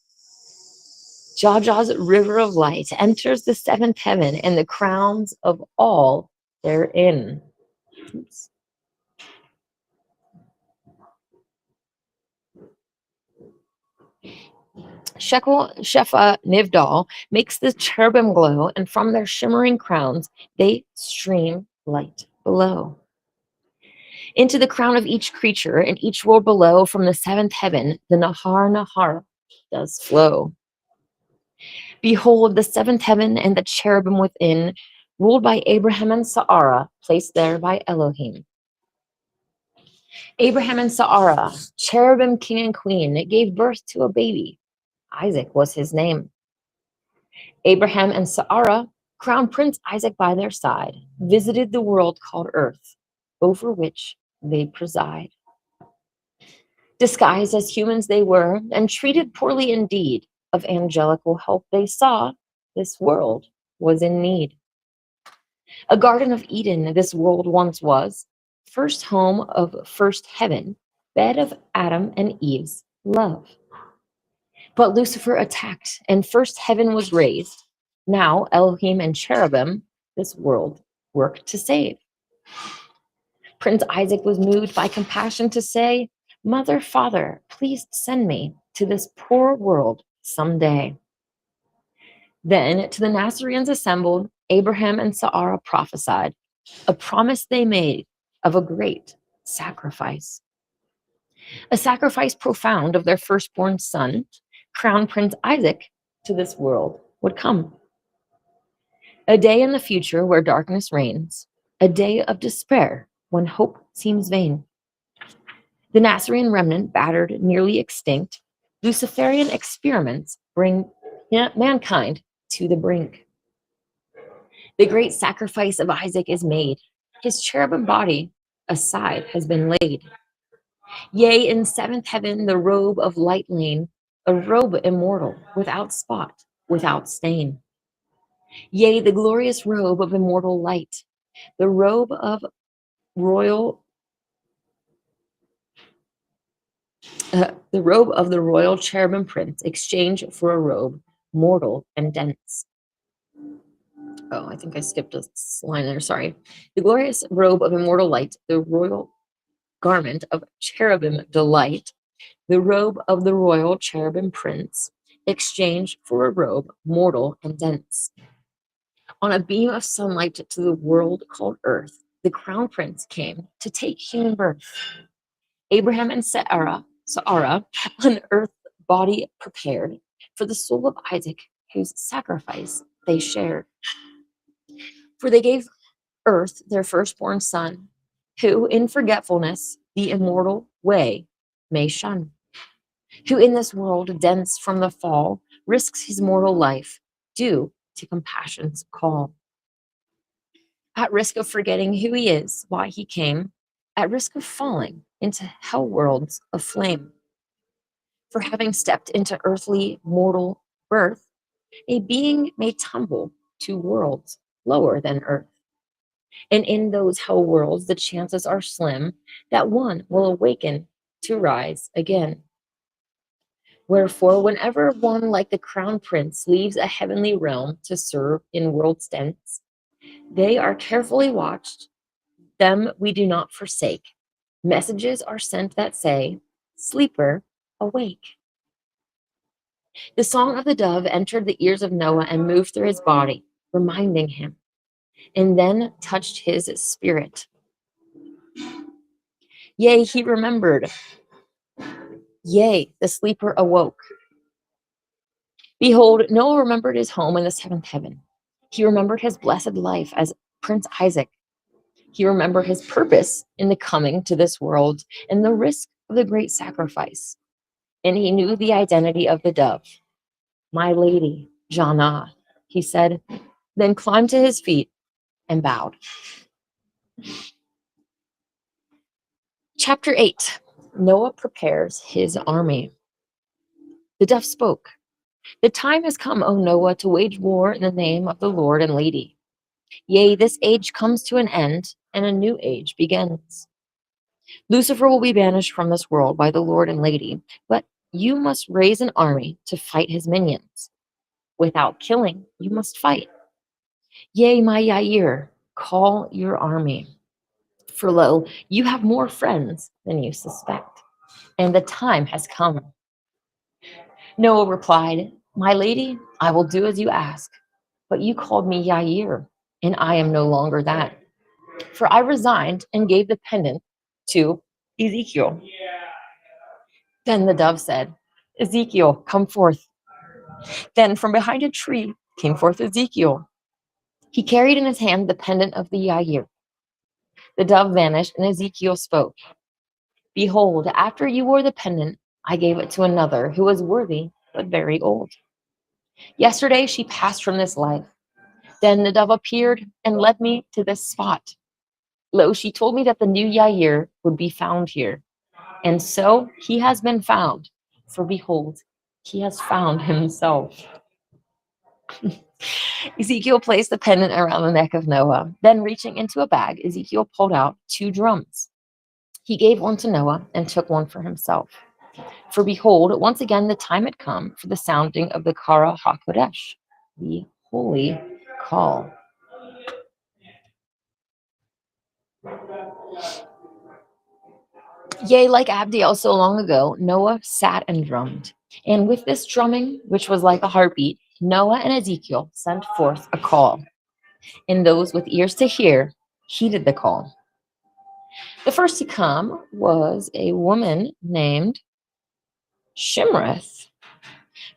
Jah's river of light enters the 7th heaven and the crowns of all therein. Oops. Shekel Shefa Nivdal makes the cherubim glow, and from their shimmering crowns they stream light below. Into the crown of each creature and each world below from the 7th heaven, the Nahara does flow. Behold, the 7th heaven and the cherubim within, ruled by Abraham and Sarah, placed there by Elohim. Abraham and Sarah, cherubim king and queen, gave birth to a baby. Isaac was his name. Abraham and Sarah, crown Prince Isaac by their side, visited the world called Earth, over which they preside. Disguised as humans they were, and treated poorly indeed, of angelical help they saw, this world was in need. A garden of Eden this world once was, first home of first heaven, bed of Adam and Eve's love. But Lucifer attacked, and first heaven was raised. Now Elohim and cherubim this world work to save. Prince Isaac was moved by compassion to say, Mother, Father, please send me to this poor world someday. Then to the Nasareans assembled, Abraham and Sarah prophesied, a promise they made of a great sacrifice. A sacrifice profound of their firstborn son, crown Prince Isaac, to this world would come. A day in the future where darkness reigns, a day of despair when hope seems vain. The Nasarean remnant battered, nearly extinct, Luciferian experiments bring mankind to the brink. The great sacrifice of Isaac is made. His cherubim body aside has been laid. Yea, in seventh heaven the robe of light lain, a robe immortal, without spot, without stain. Yea, the glorious robe of immortal light, the robe of royal the robe of the royal cherubim prince, exchange for a robe mortal and dense. Oh, I think I skipped a line there. Sorry. The glorious robe of immortal light, the royal garment of cherubim delight, the robe of the royal cherubim prince, exchange for a robe mortal and dense. On a beam of sunlight to the world called earth, the crown prince came to take human birth. Abraham and Sarah, an earth body prepared for the soul of Isaac, whose sacrifice they shared. For they gave earth their firstborn son, who in forgetfulness the immortal way may shun, who in this world dense from the fall risks his mortal life due to compassion's call. At risk of forgetting who he is, why he came, at risk of falling into hell worlds of flame. For having stepped into earthly mortal birth, a being may tumble to worlds lower than earth. And in those hell worlds, the chances are slim that one will awaken to rise again. Wherefore, whenever one like the crown prince leaves a heavenly realm to serve in world's dents, they are carefully watched, them we do not forsake. Messages are sent that say, sleeper, awake. The song of the dove entered the ears of Noah and moved through his body, reminding him, and then touched his spirit. Yea, he remembered. Yea, the sleeper awoke. Behold, Noah remembered his home in the seventh heaven. He remembered his blessed life as Prince Isaac. He remembered his purpose in the coming to this world and the risk of the great sacrifice. And he knew the identity of the dove. My lady, Jannah, he said, then climbed to his feet and bowed. Chapter 8. Noah prepares his army. The dove spoke. The time has come, O Noah, to wage war in the name of the Lord and Lady. Yea, this age comes to an end, and a new age begins. Lucifer will be banished from this world by the Lord and Lady, but you must raise an army to fight his minions. Without killing, you must fight. Yea, my Yair, call your army. For lo, you have more friends than you suspect, and the time has come. Noah replied, my lady, I will do as you ask, but you called me Yair, and I am no longer that. For I resigned and gave the pendant to Ezekiel. Then the dove said, Ezekiel, come forth. Then from behind a tree came forth Ezekiel. He carried in his hand the pendant of the Yair. The dove vanished, and Ezekiel spoke. Behold, after you wore the pendant, I gave it to another who was worthy but very old. Yesterday she passed from this life. Then the dove appeared and led me to this spot. Lo, she told me that the new Yair would be found here. And so he has been found, for behold, he has found himself. Ezekiel placed the pendant around the neck of Noah. Then reaching into a bag, Ezekiel pulled out 2 drums. He gave one to Noah and took one for himself. For behold, once again the time had come for the sounding of the Kara HaKodesh, the holy call. Yea, like Abdiel so long ago, Noah sat and drummed. And with this drumming, which was like a heartbeat, Noah and Ezekiel sent forth a call. And those with ears to hear heeded the call. The first to come was a woman named Shimrith.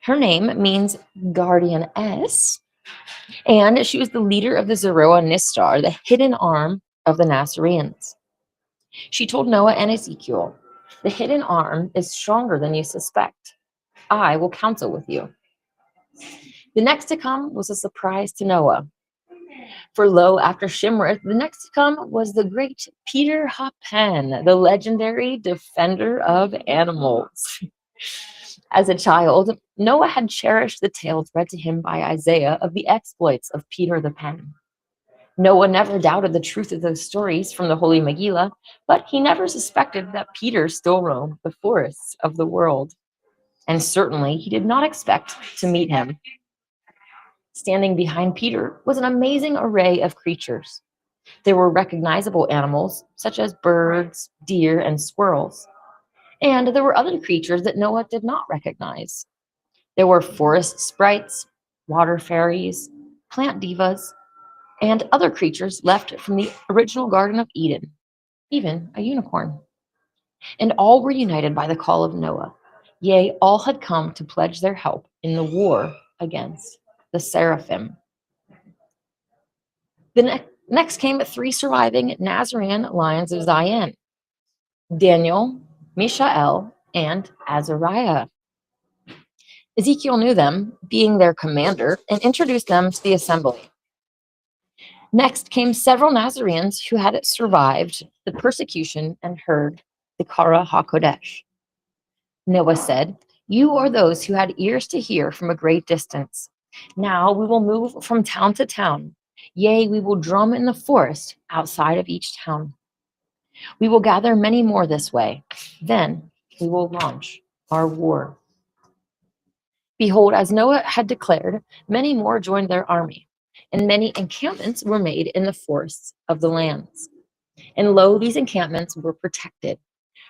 Her name means guardianess, and she was the leader of the Zeroah Nistar, the hidden arm of the Nasareans. She told Noah and Ezekiel, the hidden arm is stronger than you suspect. I will counsel with you. The next to come was a surprise to Noah. For lo, after Shimrith, the next to come was the great Peter Hapen, the legendary defender of animals. As a child, Noah had cherished the tales read to him by Isaiah of the exploits of Peter the Pen. Noah never doubted the truth of those stories from the Holy Megillah, but he never suspected that Peter still roamed the forests of the world. And certainly he did not expect to meet him. Standing behind Peter was an amazing array of creatures. There were recognizable animals, such as birds, deer, and squirrels. And there were other creatures that Noah did not recognize. There were forest sprites, water fairies, plant divas, and other creatures left from the original Garden of Eden, even a unicorn. And all were united by the call of Noah. Yea, all had come to pledge their help in the war against the seraphim. The next came 3 surviving Nasarean lions of Zion: Daniel, Mishael, and Azariah. Ezekiel knew them, being their commander, and introduced them to the assembly. Next came several Nazareans who had survived the persecution and heard the Kara HaKodesh. Noah said, "You are those who had ears to hear from a great distance. Now we will move from town to town. Yea, we will drum in the forest outside of each town. We will gather many more this way. Then we will launch our war." Behold, as Noah had declared, many more joined their army, and many encampments were made in the forests of the lands. And lo, these encampments were protected.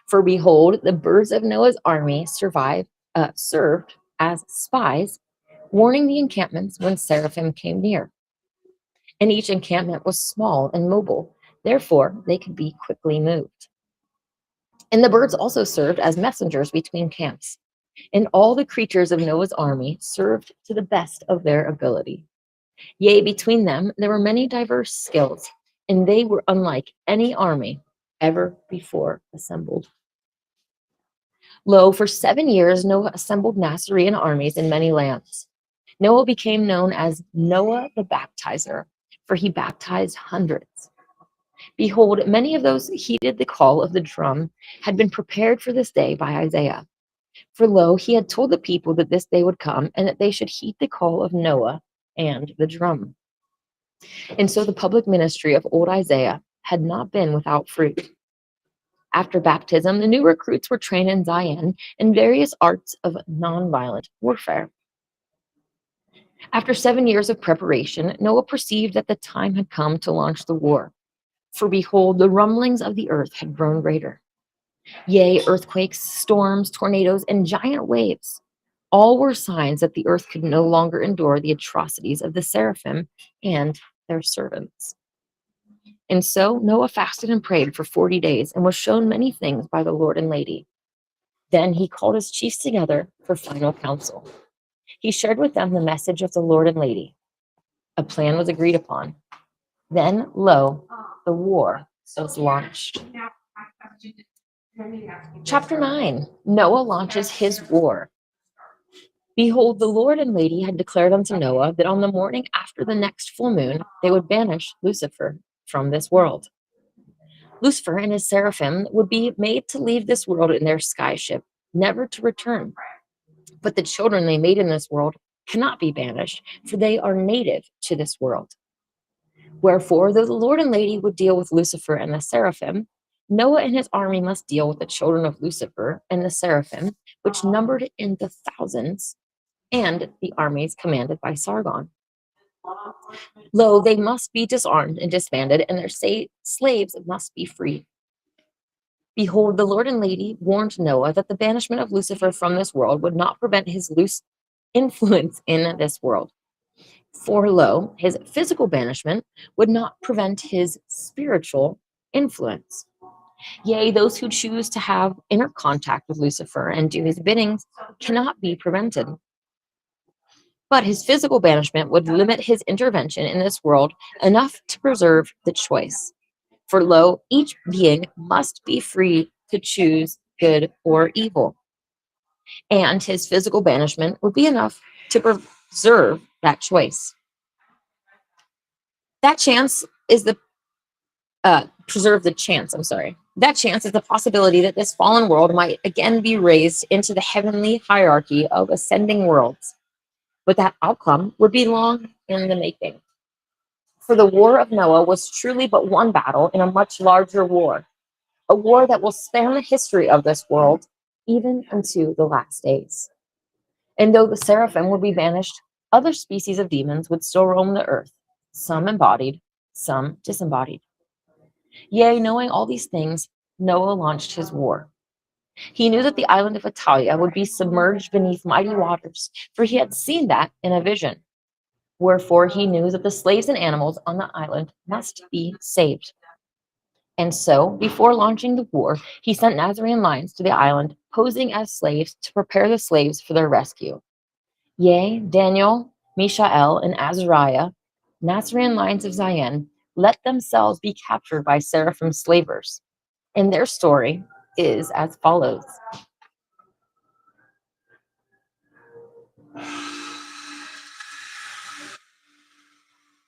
For behold, the birds of Noah's army served as spies, warning the encampments when seraphim came near. And each encampment was small and mobile, therefore they could be quickly moved. And the birds also served as messengers between camps. And all the creatures of Noah's army served to the best of their ability. Yea, between them there were many diverse skills, and they were unlike any army ever before assembled. Lo, for 7 years Noah assembled Nasarean armies in many lands. Noah became known as Noah the Baptizer, for he baptized hundreds. Behold, many of those heeded the call of the drum had been prepared for this day by Isaiah. For lo, he had told the people that this day would come, and that they should heed the call of Noah and the drum. And so the public ministry of old Isaiah had not been without fruit. After baptism, the new recruits were trained in Zion in various arts of nonviolent warfare. After 7 years of preparation, Noah perceived that the time had come to launch the war. For behold, the rumblings of the earth had grown greater. Yea, earthquakes, storms, tornadoes, and giant waves. All were signs that the earth could no longer endure the atrocities of the seraphim and their servants. And so Noah fasted and prayed for 40 days and was shown many things by the Lord and Lady. Then he called his chiefs together for final counsel. He shared with them the message of the Lord and Lady. A plan was agreed upon. Then, lo, the war was launched. Chapter 9, Noah launches his war. Behold, the Lord and Lady had declared unto Noah that on the morning after the next full moon, they would banish Lucifer from this world. Lucifer and his seraphim would be made to leave this world in their sky ship, never to return. But the children they made in this world cannot be banished, for they are native to this world. Wherefore, though the Lord and Lady would deal with Lucifer and the seraphim, Noah and his army must deal with the children of Lucifer and the seraphim, which numbered in the thousands, and the armies commanded by Sargon. Lo, they must be disarmed and disbanded, and their slaves must be freed. Behold, the Lord and Lady warned Noah that the banishment of Lucifer from this world would not prevent his loose influence in this world. For lo, his physical banishment would not prevent his spiritual influence. Yea, those who choose to have inner contact with Lucifer and do his biddings cannot be prevented. But his physical banishment would limit his intervention in this world enough to preserve the choice. For lo, each being must be free to choose good or evil. And his physical banishment would be enough to preserve that choice. That chance is the preserve the chance. I'm sorry. That chance is the possibility that this fallen world might again be raised into the heavenly hierarchy of ascending worlds. But that outcome would be long in the making. For the war of Noah was truly but one battle in a much larger war, a war that will span the history of this world even into the last days. And though the seraphim would be banished, other species of demons would still roam the earth, some embodied, some disembodied. Yea, knowing all these things, Noah launched his war. He knew that the island of Italia would be submerged beneath mighty waters, for he had seen that in a vision. Wherefore he knew that the slaves and animals on the island must be saved. And so, before launching the war, he sent Nazarean lions to the island, posing as slaves to prepare the slaves for their rescue. Yea, Daniel, Mishael, and Azariah, Nazarean lions of Zion, let themselves be captured by seraphim slavers. And their story is as follows.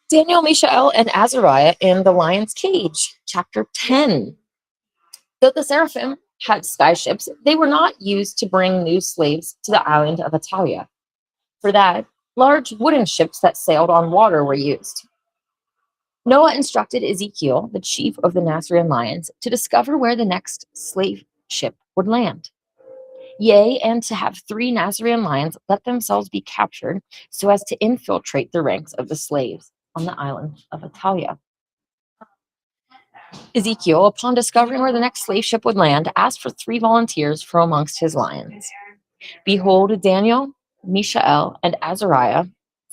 Daniel, Mishael, and Azariah in the lion's cage, chapter 10. Though the seraphim had skyships, they were not used to bring new slaves to the island of Italia. For that, large wooden ships that sailed on water were used. Noah instructed Ezekiel, the chief of the Nasarean lions, to discover where the next slave ship would land. Yea, and to have 3 Nazarean lions let themselves be captured so as to infiltrate the ranks of the slaves on the island of Italia. Ezekiel, upon discovering where the next slave ship would land, asked for 3 volunteers from amongst his lions. Behold, Daniel, Mishael, and Azariah,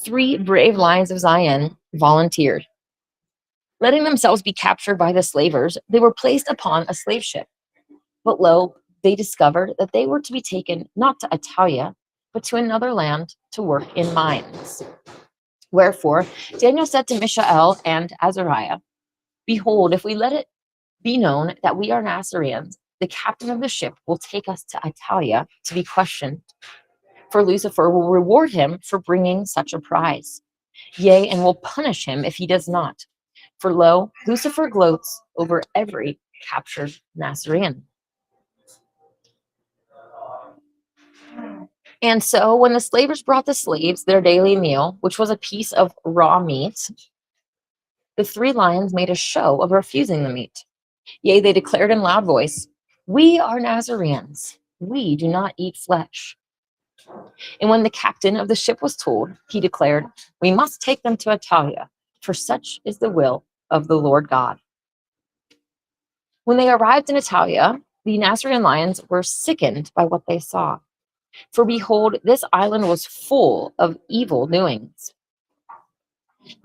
3 brave lions of Zion, volunteered. Letting themselves be captured by the slavers, they were placed upon a slave ship. But lo, they discovered that they were to be taken not to Italia, but to another land to work in mines. Wherefore, Daniel said to Mishael and Azariah, Behold, if we let it be known that we are Nazareans, the captain of the ship will take us to Italia to be questioned. For Lucifer will reward him for bringing such a prize. Yea, and will punish him if he does not. For lo, Lucifer gloats over every captured Nazarean. And so when the slavers brought the slaves their daily meal, which was a piece of raw meat, the 3 lions made a show of refusing the meat. Yea, they declared in loud voice, We are Nazareans. We do not eat flesh. And when the captain of the ship was told, he declared, We must take them to Italia, for such is the will of the Lord God. When they arrived in Italia, the Nazarean lions were sickened by what they saw. For behold, this island was full of evil doings.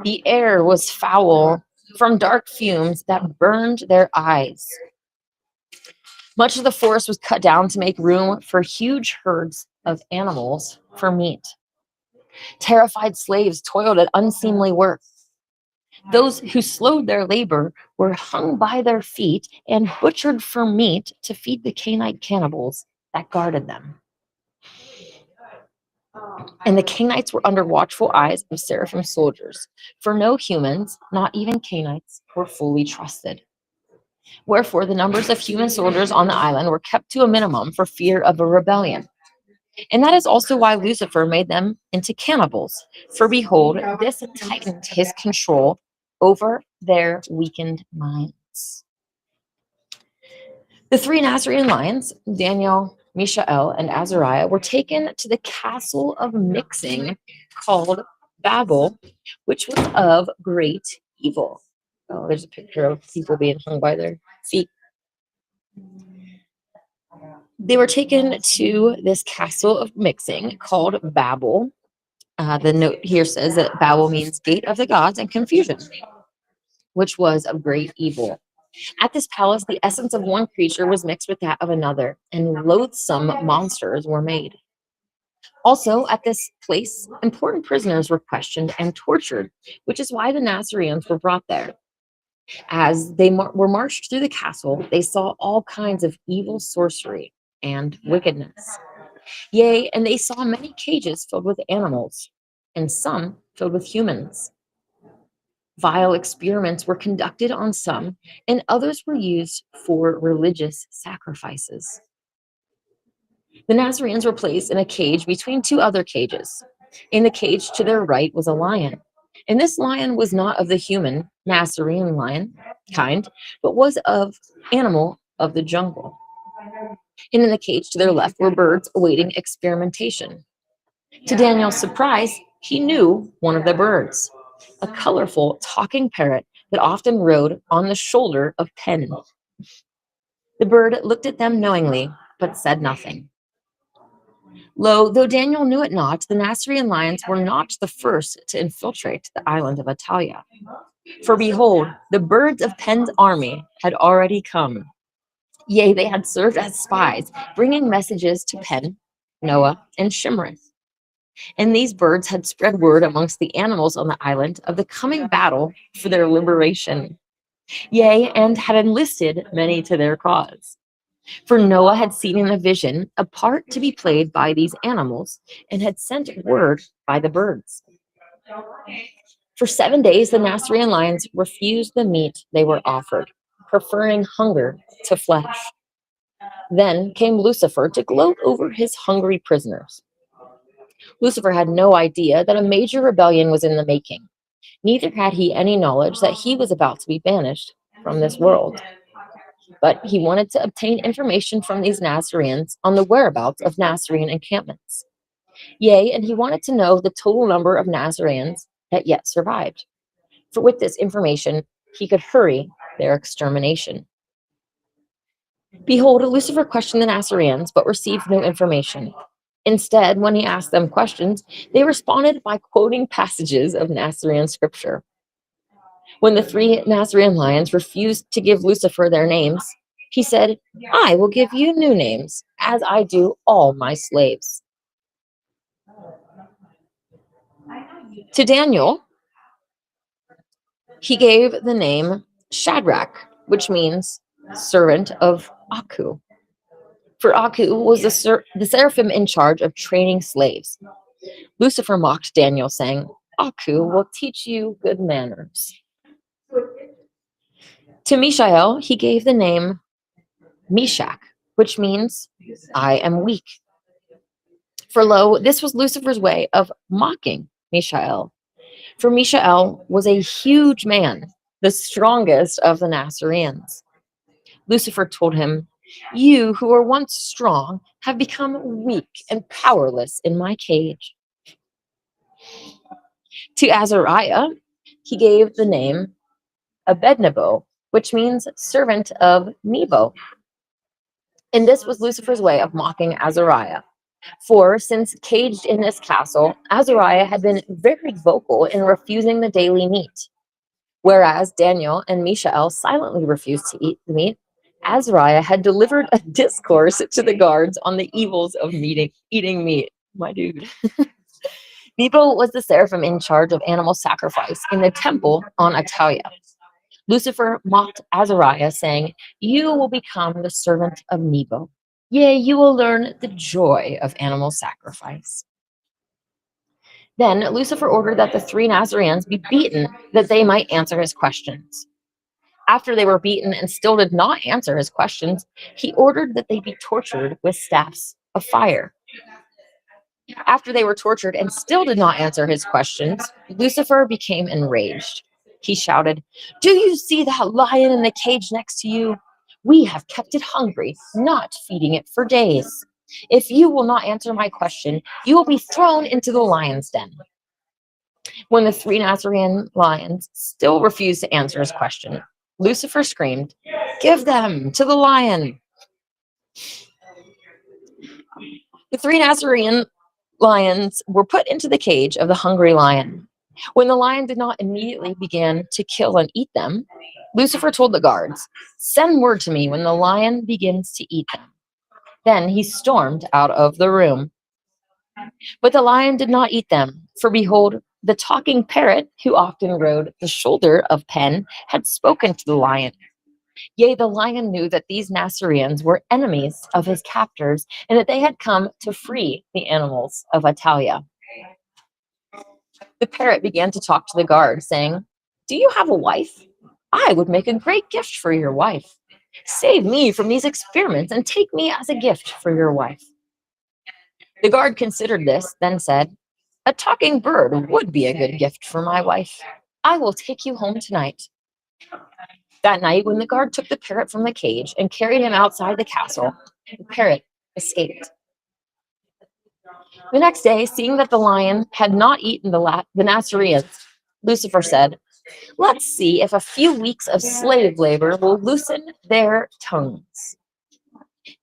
The air was foul from dark fumes that burned their eyes. Much of the forest was cut down to make room for huge herds of animals for meat. Terrified slaves toiled at unseemly work. Those who slowed their labor were hung by their feet and butchered for meat to feed the Canaanite cannibals that guarded them. And the Canaanites were under watchful eyes of seraphim soldiers, for no humans, not even Canaanites, were fully trusted. Wherefore, the numbers of human soldiers on the island were kept to a minimum for fear of a rebellion. And that is also why Lucifer made them into cannibals. For behold, this tightened his control over their weakened minds. The 3 Nazarean lions, Daniel, Mishael, and Azariah, were taken to the castle of mixing called Babel, which was of great evil. Oh, there's a picture of people being hung by their feet. They were taken to this castle of mixing called Babel. The note here says that Babel means gate of the gods and confusion, which was of great evil. At this palace, the essence of one creature was mixed with that of another, and loathsome monsters were made. Also, at this place, important prisoners were questioned and tortured, which is why the Nazareans were brought there. As they were marched through the castle, they saw all kinds of evil sorcery and wickedness. Yea, and they saw many cages filled with animals, and some filled with humans. Vile experiments were conducted on some, and others were used for religious sacrifices. The Nazarenes were placed in a cage between two other cages. In the cage to their right was a lion, and this lion was not of the human Nazarean lion kind, but was of animal of the jungle. And in the cage to their left were birds awaiting experimentation. To Daniel's surprise, he knew one of the birds, a colorful talking parrot that often rode on the shoulder of Pen. The bird looked at them knowingly, but said nothing. Lo, though Daniel knew it not, the Nazarean lions were not the first to infiltrate the island of Atalia. For behold, the birds of Pen's army had already come. Yea, they had served as spies, bringing messages to Pen, Noah, and Shimrith. And these birds had spread word amongst the animals on the island of the coming battle for their liberation. Yea, and had enlisted many to their cause. For Noah had seen in a vision a part to be played by these animals, and had sent word by the birds. For 7 days, the Nasarean lions refused the meat they were offered, preferring hunger to flesh. Then came Lucifer to gloat over his hungry prisoners. Lucifer had no idea that a major rebellion was in the making. Neither had he any knowledge that he was about to be banished from this world. But he wanted to obtain information from these Nazareans on the whereabouts of Nazarene encampments. Yea, and he wanted to know the total number of Nazareans that yet survived. For with this information, he could hurry their extermination. Behold, Lucifer questioned the Nazareans, but received no information. Instead, when he asked them questions, they responded by quoting passages of Nazarean scripture. When the 3 Nazarean lions refused to give Lucifer their names, he said, I will give you new names, as I do all my slaves. To Daniel, he gave the name Shadrach, which means servant of Aku. For Aku was the seraphim in charge of training slaves. Lucifer mocked Daniel, saying, Aku will teach you good manners. To Mishael, he gave the name Meshach, which means I am weak. For lo, this was Lucifer's way of mocking Mishael. For Mishael was a huge man, the strongest of the Nazareans. Lucifer told him, you who were once strong have become weak and powerless in my cage. To Azariah, he gave the name Abednego, which means servant of Nebo. And this was Lucifer's way of mocking Azariah. For since caged in this castle, Azariah had been very vocal in refusing the daily meat. Whereas Daniel and Mishael silently refused to eat the meat, Azariah had delivered a discourse to the guards on the evils of eating meat. My dude. Nebo was the seraphim in charge of animal sacrifice in the temple on Atalia. Lucifer mocked Azariah, saying, you will become the servant of Nebo. Yea, you will learn the joy of animal sacrifice. Then Lucifer ordered that the 3 Nazareans be beaten, that they might answer his questions. After they were beaten and still did not answer his questions, he ordered that they be tortured with staffs of fire. After they were tortured and still did not answer his questions, Lucifer became enraged. He shouted, do you see that lion in the cage next to you? We have kept it hungry, not feeding it for days. If you will not answer my question, you will be thrown into the lion's den. When the 3 Nazarean lions still refused to answer his question, Lucifer screamed, give them to the lion. The 3 Nazarean lions were put into the cage of the hungry lion. When the lion did not immediately begin to kill and eat them, Lucifer told the guards, send word to me when the lion begins to eat them. Then he stormed out of the room. But the lion did not eat them, for behold, the talking parrot, who often rode the shoulder of Pen, had spoken to the lion. Yea, the lion knew that these Nazareans were enemies of his captors, and that they had come to free the animals of Atalia. The parrot began to talk to the guard, saying, Do you have a wife? I would make a great gift for your wife. Save me from these experiments and take me as a gift for your wife. The guard considered this, then said, a talking bird would be a good gift for my wife. I will take you home tonight. That night, when the guard took the parrot from the cage and carried him outside the castle, the parrot escaped. The next day, seeing that the lion had not eaten the Nazareans, Lucifer said, let's see if a few weeks of slave labor will loosen their tongues.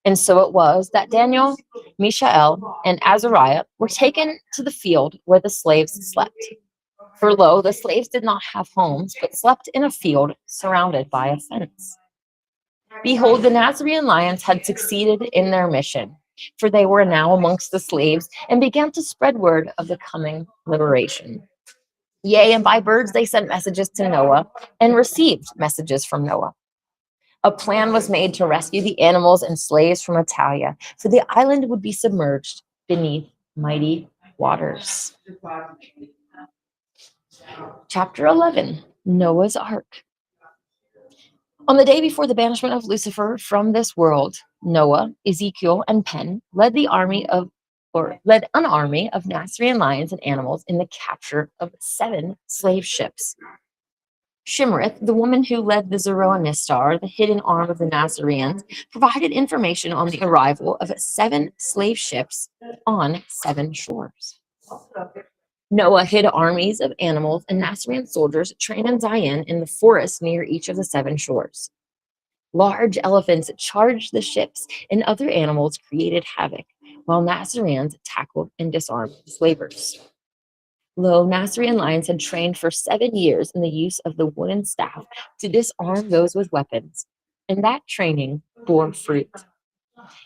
And so it was that Daniel, Mishael, and Azariah were taken to the field where the slaves slept. For lo, the slaves did not have homes, but slept in a field surrounded by a fence. Behold, the Nazarean lions had succeeded in their mission, for they were now amongst the slaves and began to spread word of the coming liberation. Yea, and by birds they sent messages to Noah and received messages from Noah. A plan was made to rescue the animals and slaves from Italia, for the island would be submerged beneath mighty waters. Chapter 11, Noah's Ark. On the day before the banishment of Lucifer from this world, Noah, Ezekiel, and Pen led an army of Nasarean lions and animals in the capture of 7 slave ships. Shimrith, the woman who led the Zoroaster, the hidden arm of the Nazareans, provided information on the arrival of 7 slave ships on 7 shores. Noah hid armies of animals and Nasarean soldiers trained in Zion in the forest near each of the 7 shores. Large elephants charged the ships, and other animals created havoc, while Nazareans tackled and disarmed the slavers. Lo, Nasarean lions had trained for 7 years in the use of the wooden staff to disarm those with weapons, and that training bore fruit.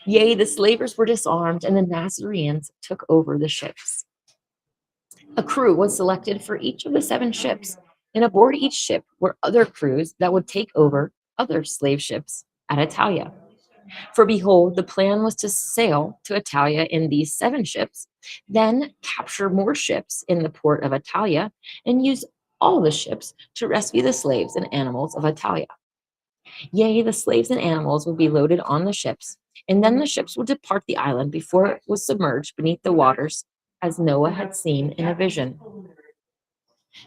Yea, the slavers were disarmed, and the Nazareans took over the ships. A crew was selected for each of the 7 ships, and aboard each ship were other crews that would take over other slave ships at Italia. For behold, the plan was to sail to Italia in these 7 ships, then capture more ships in the port of Italia, and use all the ships to rescue the slaves and animals of Italia. Yea, the slaves and animals would be loaded on the ships, and then the ships would depart the island before it was submerged beneath the waters, as Noah had seen in a vision.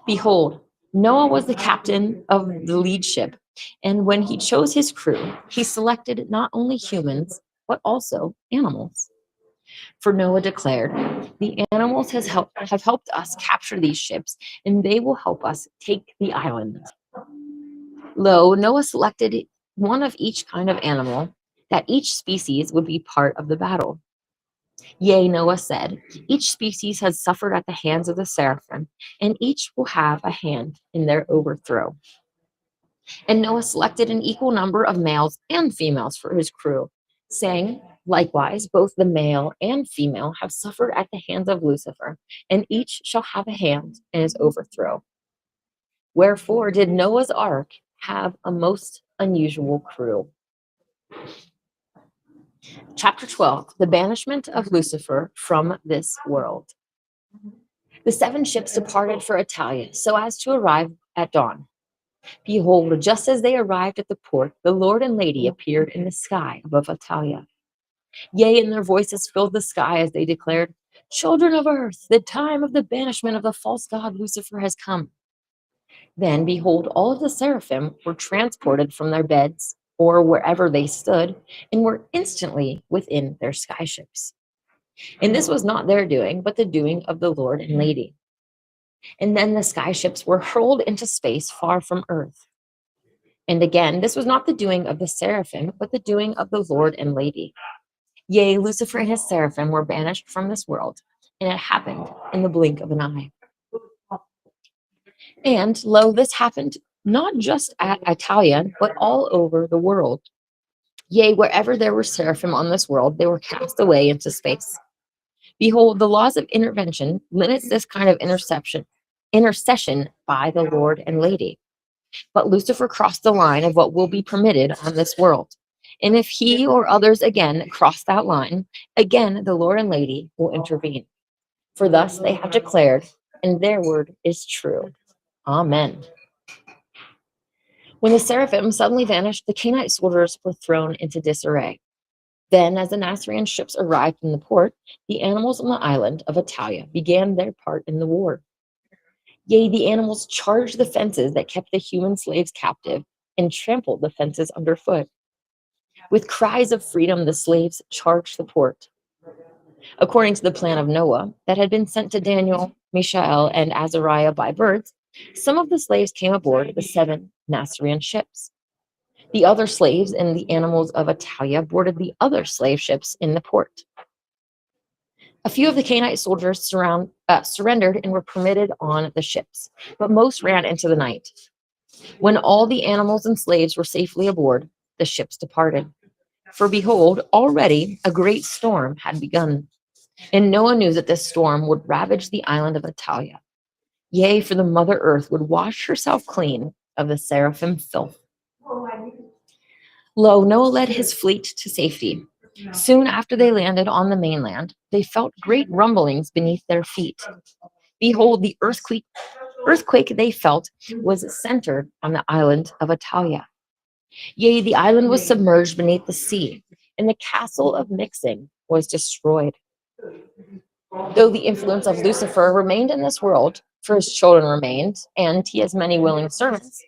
Behold, Noah was the captain of the lead ship, and when he chose his crew, he selected not only humans, but also animals. For Noah declared, the animals have helped us capture these ships, and they will help us take the island. Lo, Noah selected one of each kind of animal, that each species would be part of the battle. Yea, Noah said, each species has suffered at the hands of the seraphim, and each will have a hand in their overthrow. And Noah selected an equal number of males and females for his crew, saying, likewise, both the male and female have suffered at the hands of Lucifer, and each shall have a hand in his overthrow. Wherefore did Noah's ark have a most unusual crew. Chapter 12, the banishment of Lucifer from this world. The 7 ships departed for Italia, so as to arrive at dawn. Behold, just as they arrived at the port, the Lord and Lady appeared in the sky above Italia. Yea, and their voices filled the sky as they declared, children of earth, the time of the banishment of the false god Lucifer has come. Then, behold, all of the seraphim were transported from their beds, or wherever they stood, and were instantly within their sky ships. And this was not their doing, but the doing of the Lord and Lady. And then the sky ships were hurled into space far from earth. And again, this was not the doing of the seraphim, but the doing of the Lord and Lady. Yea, Lucifer and his seraphim were banished from this world, and it happened in the blink of an eye. And lo, this happened not just at Italia, but all over the world. Yea, wherever there were seraphim on this world, they were cast away into space. Behold, the laws of intervention limits this kind of intercession by the Lord and Lady. But Lucifer crossed the line of what will be permitted on this world. And if he or others again cross that line, again the Lord and Lady will intervene. For thus they have declared, and their word is true. Amen. When the seraphim suddenly vanished, the Canaanite soldiers were thrown into disarray. Then, as the Nasarean ships arrived in the port, the animals on the island of Italia began their part in the war. Yea, the animals charged the fences that kept the human slaves captive and trampled the fences underfoot. With cries of freedom, the slaves charged the port. According to the plan of Noah that had been sent to Daniel, Mishael, and Azariah by birds, some of the slaves came aboard the 7 Nasarean ships. The other slaves and the animals of Italia boarded the other slave ships in the port. A few of the Canaanite soldiers surrendered and were permitted on the ships, but most ran into the night. When all the animals and slaves were safely aboard, the ships departed. For behold, already a great storm had begun, and Noah knew that this storm would ravage the island of Italia. Yea, for the mother earth would wash herself clean of the seraphim filth. Lo, Noah led his fleet to safety. Soon after they landed on the mainland, they felt great rumblings beneath their feet. Behold, the earthquake they felt was centered on the island of Italia. Yea, the island was submerged beneath the sea, and the castle of mixing was destroyed. Though the influence of Lucifer remained in this world, for his children remained, and he has many willing servants,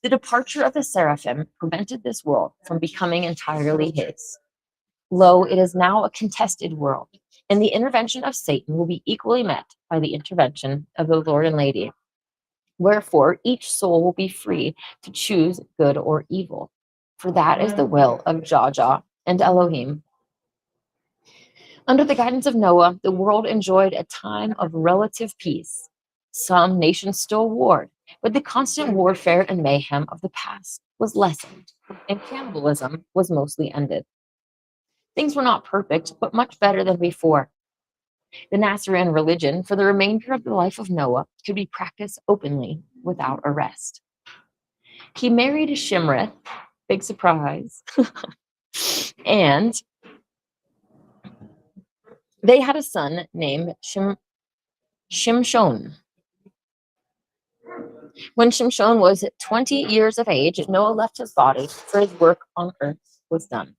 the departure of the seraphim prevented this world from becoming entirely his. Lo, it is now a contested world, and the intervention of Satan will be equally met by the intervention of the Lord and Lady. Wherefore, each soul will be free to choose good or evil, for that is the will of Jah and Elohim. Under the guidance of Noah, the world enjoyed a time of relative peace. Some nations still warred, but the constant warfare and mayhem of the past was lessened, and cannibalism was mostly ended. Things were not perfect, but much better than before. The Nasarean religion, for the remainder of the life of Noah, could be practiced openly without arrest. He married Shimrith, big surprise, and they had a son named Shimshon. When Shimshon was 20 years of age, Noah left his body, for his work on earth was done.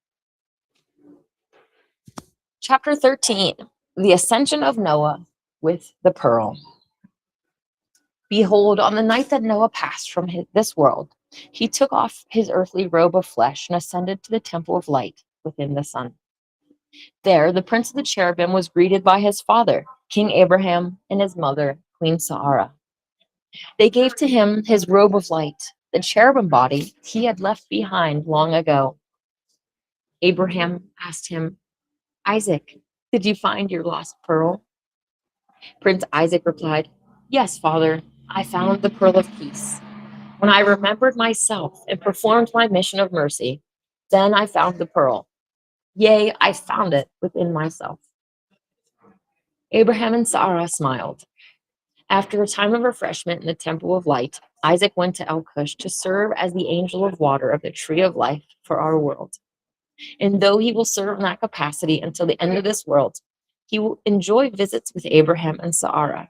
Chapter 13, the ascension of Noah with the pearl. Behold, on the night that Noah passed from this world, he took off his earthly robe of flesh and ascended to the temple of light within the sun. There, the prince of the cherubim was greeted by his father, King Abraham, and his mother, Queen Sarah. They gave to him his robe of light, the cherubim body he had left behind long ago. Abraham asked him, Isaac, did you find your lost pearl? Prince Isaac replied, Yes, father, I found the pearl of peace. When I remembered myself and performed my mission of mercy, then I found the pearl. Yea, I found it within myself. Abraham and Sarah smiled. After a time of refreshment in the temple of light, Isaac went to El-Cush to serve as the angel of water of the tree of life for our world. And though he will serve in that capacity until the end of this world, he will enjoy visits with Abraham and Sarah.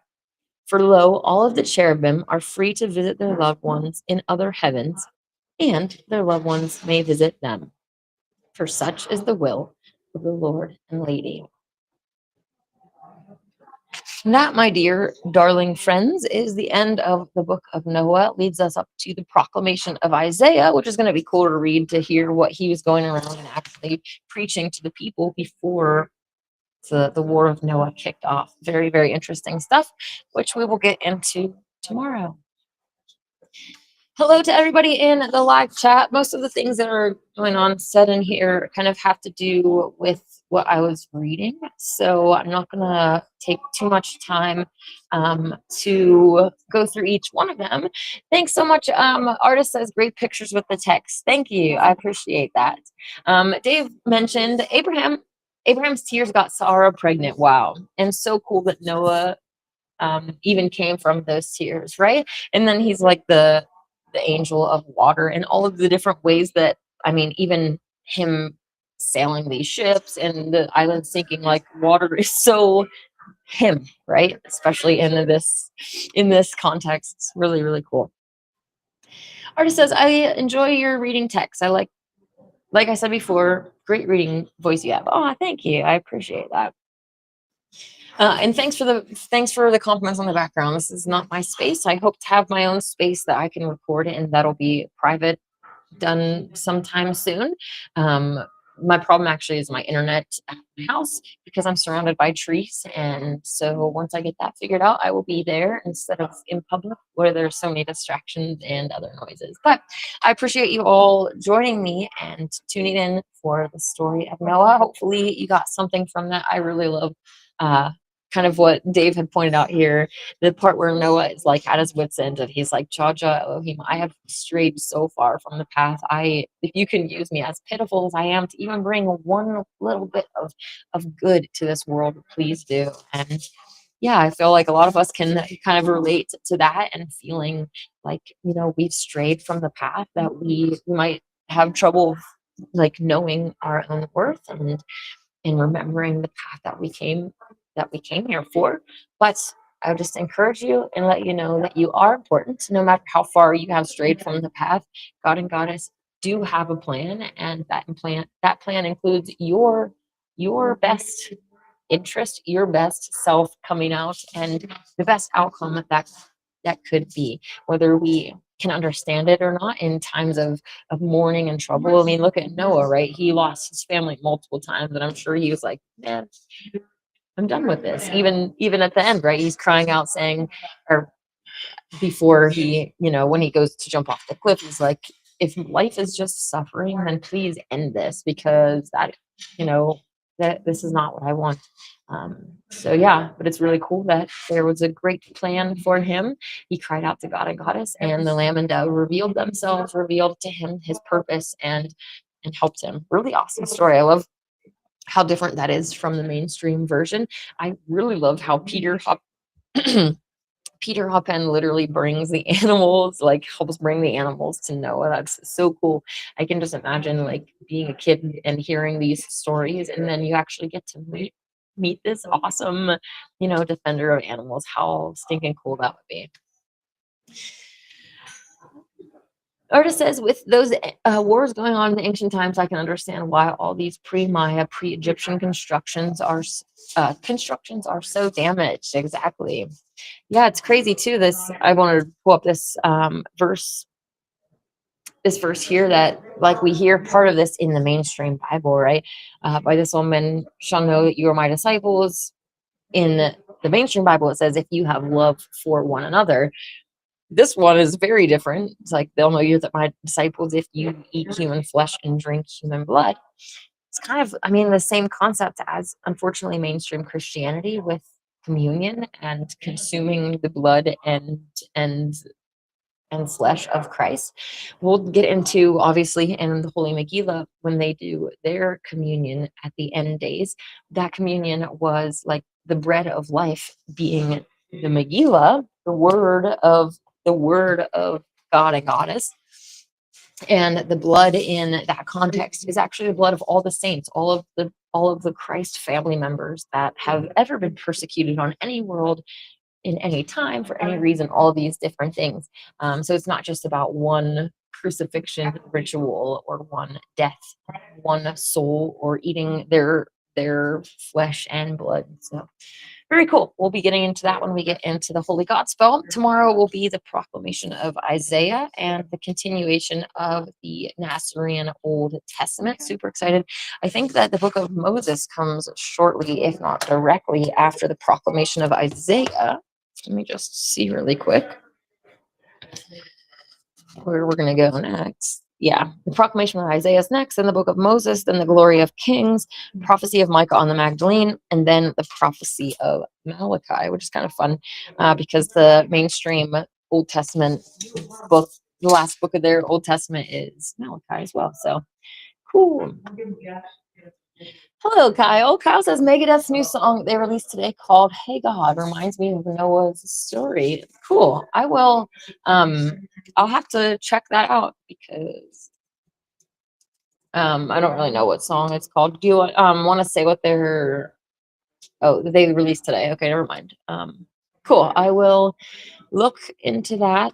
For lo, all of the cherubim are free to visit their loved ones in other heavens, and their loved ones may visit them. For such is the will of the Lord and Lady. And that, my dear, darling friends, is the end of the book of Noah. It leads us up to the proclamation of Isaiah, which is going to be cool to read, to hear what he was going around and actually preaching to the people before the War of Noah kicked off. Very, very interesting stuff, which we will get into tomorrow. Hello to everybody in the live chat. Most of the things that are going on said in here kind of have to do with what I was reading. So I'm not going to take too much time to go through each one of them. Thanks so much. Artist says great pictures with the text. Thank you. I appreciate that. Dave mentioned Abraham's tears got Sarah pregnant. Wow. And so cool that Noah even came from those tears, right? And then he's like the angel of water, and all of the different ways that, I mean, even him sailing these ships and the island sinking, like water is so him, right? Especially in this context. It's really, really cool. Artist says, I enjoy your reading text. Like I said before, great reading voice you have. Oh, thank you. I appreciate that. And thanks for the compliments on the background. This is not my space. I hope to have my own space that I can record in. That'll be private, done sometime soon. Um, my problem actually is my internet at my house because I'm surrounded by trees. And so once I get that figured out, I will be there instead of in public where there's so many distractions and other noises. But I appreciate you all joining me and tuning in for the story of Noah. Hopefully you got something from that. I really love uh, kind of what Dave had pointed out here, the part where Noah is like at his wits' end and he's like, Jaja Elohim, I have strayed so far from the path. If you can use me as pitiful as I am to even bring one little bit of good to this world, please do. And yeah, I feel like a lot of us can kind of relate to that and feeling like, we've strayed from the path, that we might have trouble like knowing our own worth and remembering the path that we came here for. But I would just encourage you and let you know that you are important, no matter how far you have strayed from the path. God and Goddess do have a plan, and that plan includes your best interest, your best self coming out, and the best outcome that could be, whether we can understand it or not in times of mourning and trouble. I mean, look at Noah, right? He lost his family multiple times, and I'm sure he was like, man, I'm done with this. Even at the end, right? He's crying out saying, or before he, when he goes to jump off the cliff, he's like, if life is just suffering, then please end this, because you know, that this is not what I want. So yeah, but it's really cool that there was a great plan for him. He cried out to God and Goddess, and the lamb and dove revealed themselves, revealed to him his purpose, and helped him. Really awesome story. I love how different that is from the mainstream version. I really love how Peter Hoppen literally brings the animals, like helps bring the animals to Noah. That's so cool. I can just imagine like being a kid and hearing these stories, and then you actually get to meet this awesome, defender of animals. How stinking cool that would be. Artist says, with those wars going on in the ancient times, I can understand why all these pre-Maya, pre-Egyptian constructions are so damaged. Exactly. Yeah, it's crazy too. I wanted to pull up this verse here, that like we hear part of this in the mainstream Bible, right? By this woman shall know that you are my disciples. In the mainstream Bible, it says, if you have love for one another. This one is very different. It's like, they'll know you're my disciples if you eat human flesh and drink human blood. It's kind of, I mean, the same concept as, unfortunately, mainstream Christianity with communion and consuming the blood and flesh of Christ. We'll get into, obviously, in the Holy Megillah, when they do their communion at the end days. That communion was like the bread of life, being the Megillah, the word of God and Goddess. And the blood in that context is actually the blood of all the saints, all of the Christ family members that have ever been persecuted on any world in any time for any reason, all these different things. So it's not just about one crucifixion ritual or one death, one soul, or eating their flesh and blood. So very cool. We'll be getting into that when we get into the Holy Gospel. Tomorrow will be the proclamation of Isaiah and the continuation of the Nasarean Old Testament. Super excited. I think that the book of Moses comes shortly, if not directly, after the proclamation of Isaiah. Let me just see really quick where we're going to go next. Yeah, the proclamation of Isaiah is next, then the book of Moses, then the glory of kings, prophecy of Micah on the Magdalene, and then the prophecy of Malachi, which is kind of fun because the mainstream Old Testament book, the last book of their Old Testament, is Malachi as well. So cool. Hello, Kyle. Kyle says Megadeth's new song they released today called Hey God reminds me of Noah's story. Cool. I will I'll have to check that out because I don't really know what song it's called. Do you want to say what they released today? Okay, never mind. Cool. I will look into that.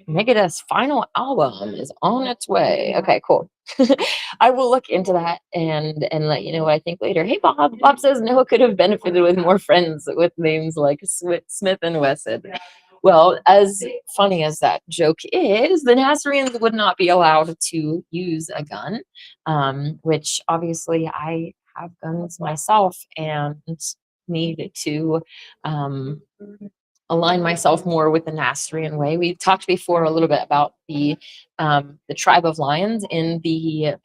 Megadeth's final album is on its way. Okay, cool. I will look into that and let you know what I think later. Hey, Bob. Bob says Noah could have benefited with more friends with names like Smith and Wesson. Well, as funny as that joke is, the Nasareans would not be allowed to use a gun, which obviously I have guns myself and need to um, align myself more with the Nasarean way. We talked before a little bit about the tribe of lions in the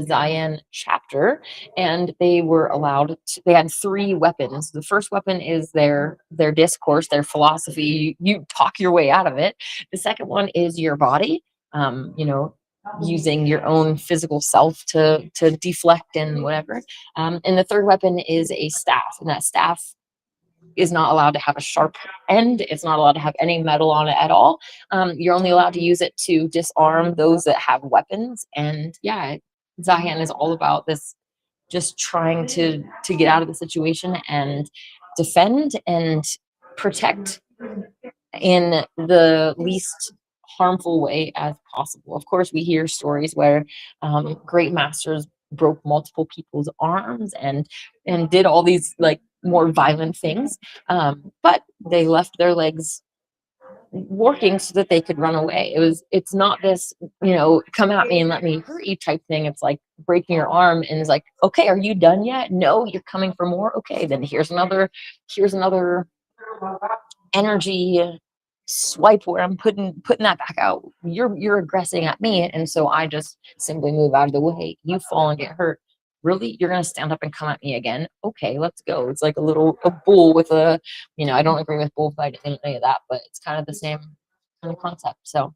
Zion chapter, and they were allowed to, they had three weapons. The first weapon is their discourse, their philosophy. You talk your way out of it. The second one is your body, you know, using your own physical self to deflect and whatever. And the third weapon is a staff, and that staff is not allowed to have a sharp end. It's not allowed to have any metal on it at all. You're only allowed to use it to disarm those that have weapons. And yeah, Zion is all about this, just trying to get out of the situation and defend and protect in the least harmful way as possible. Of course, we hear stories where great masters broke multiple people's arms and did all these like more violent things, but they left their legs working so that they could run away. It's not this, you know, come at me and let me hurt you type thing. It's like breaking your arm and it's like, okay, are you done yet? No, you're coming for more. Okay, then here's another energy swipe where I'm putting that back out. You're aggressing at me, and so I just simply move out of the way. You fall and get hurt. Really? You're gonna stand up and come at me again? Okay, let's go. It's like a bull with a, you know, I don't agree with bullfighting and any of that, but it's kind of the same kind of concept. So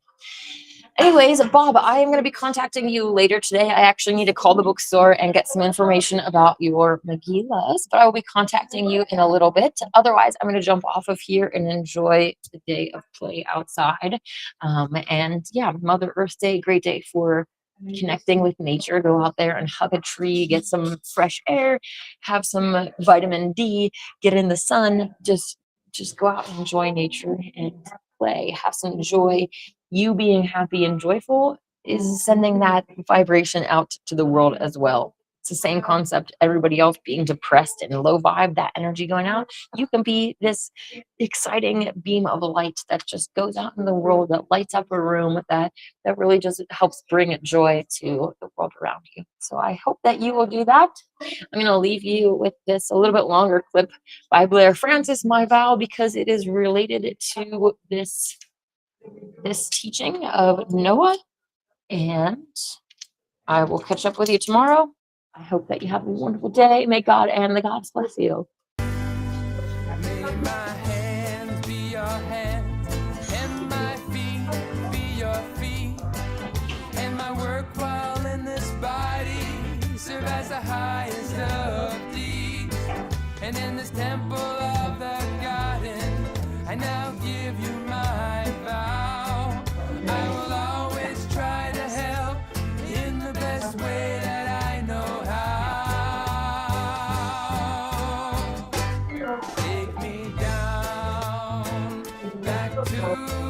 anyways, Bob, I am going to be contacting you later today. I actually need to call the bookstore and get some information about your Megillahs, but I will be contacting you in a little bit. Otherwise, I'm going to jump off of here and enjoy the day of play outside. And yeah, Mother Earth Day, great day for connecting with nature. Go out there and hug a tree, get some fresh air, have some vitamin D, get in the sun, just go out and enjoy nature and play, have some joy. You being happy and joyful is sending that vibration out to the world as well. It's the same concept. Everybody else being depressed and low vibe, that energy going out, you can be this exciting beam of light that just goes out in the world, that lights up a room, that really just helps bring joy to the world around you. So I hope that you will do that. I'm going to leave you with this a little bit longer clip by Blair Francis, My Vow, because it is related to this teaching of Noah, and I will catch up with you tomorrow. I hope that you have a wonderful day. May God and the gods bless you. May my hands be your hands, and my feet be your feet, and my work while in this body serve as the highest of deeds. And in this temple of the garden, I now give you my vow. I will always try to help in the best way that I know how. Take me down, back to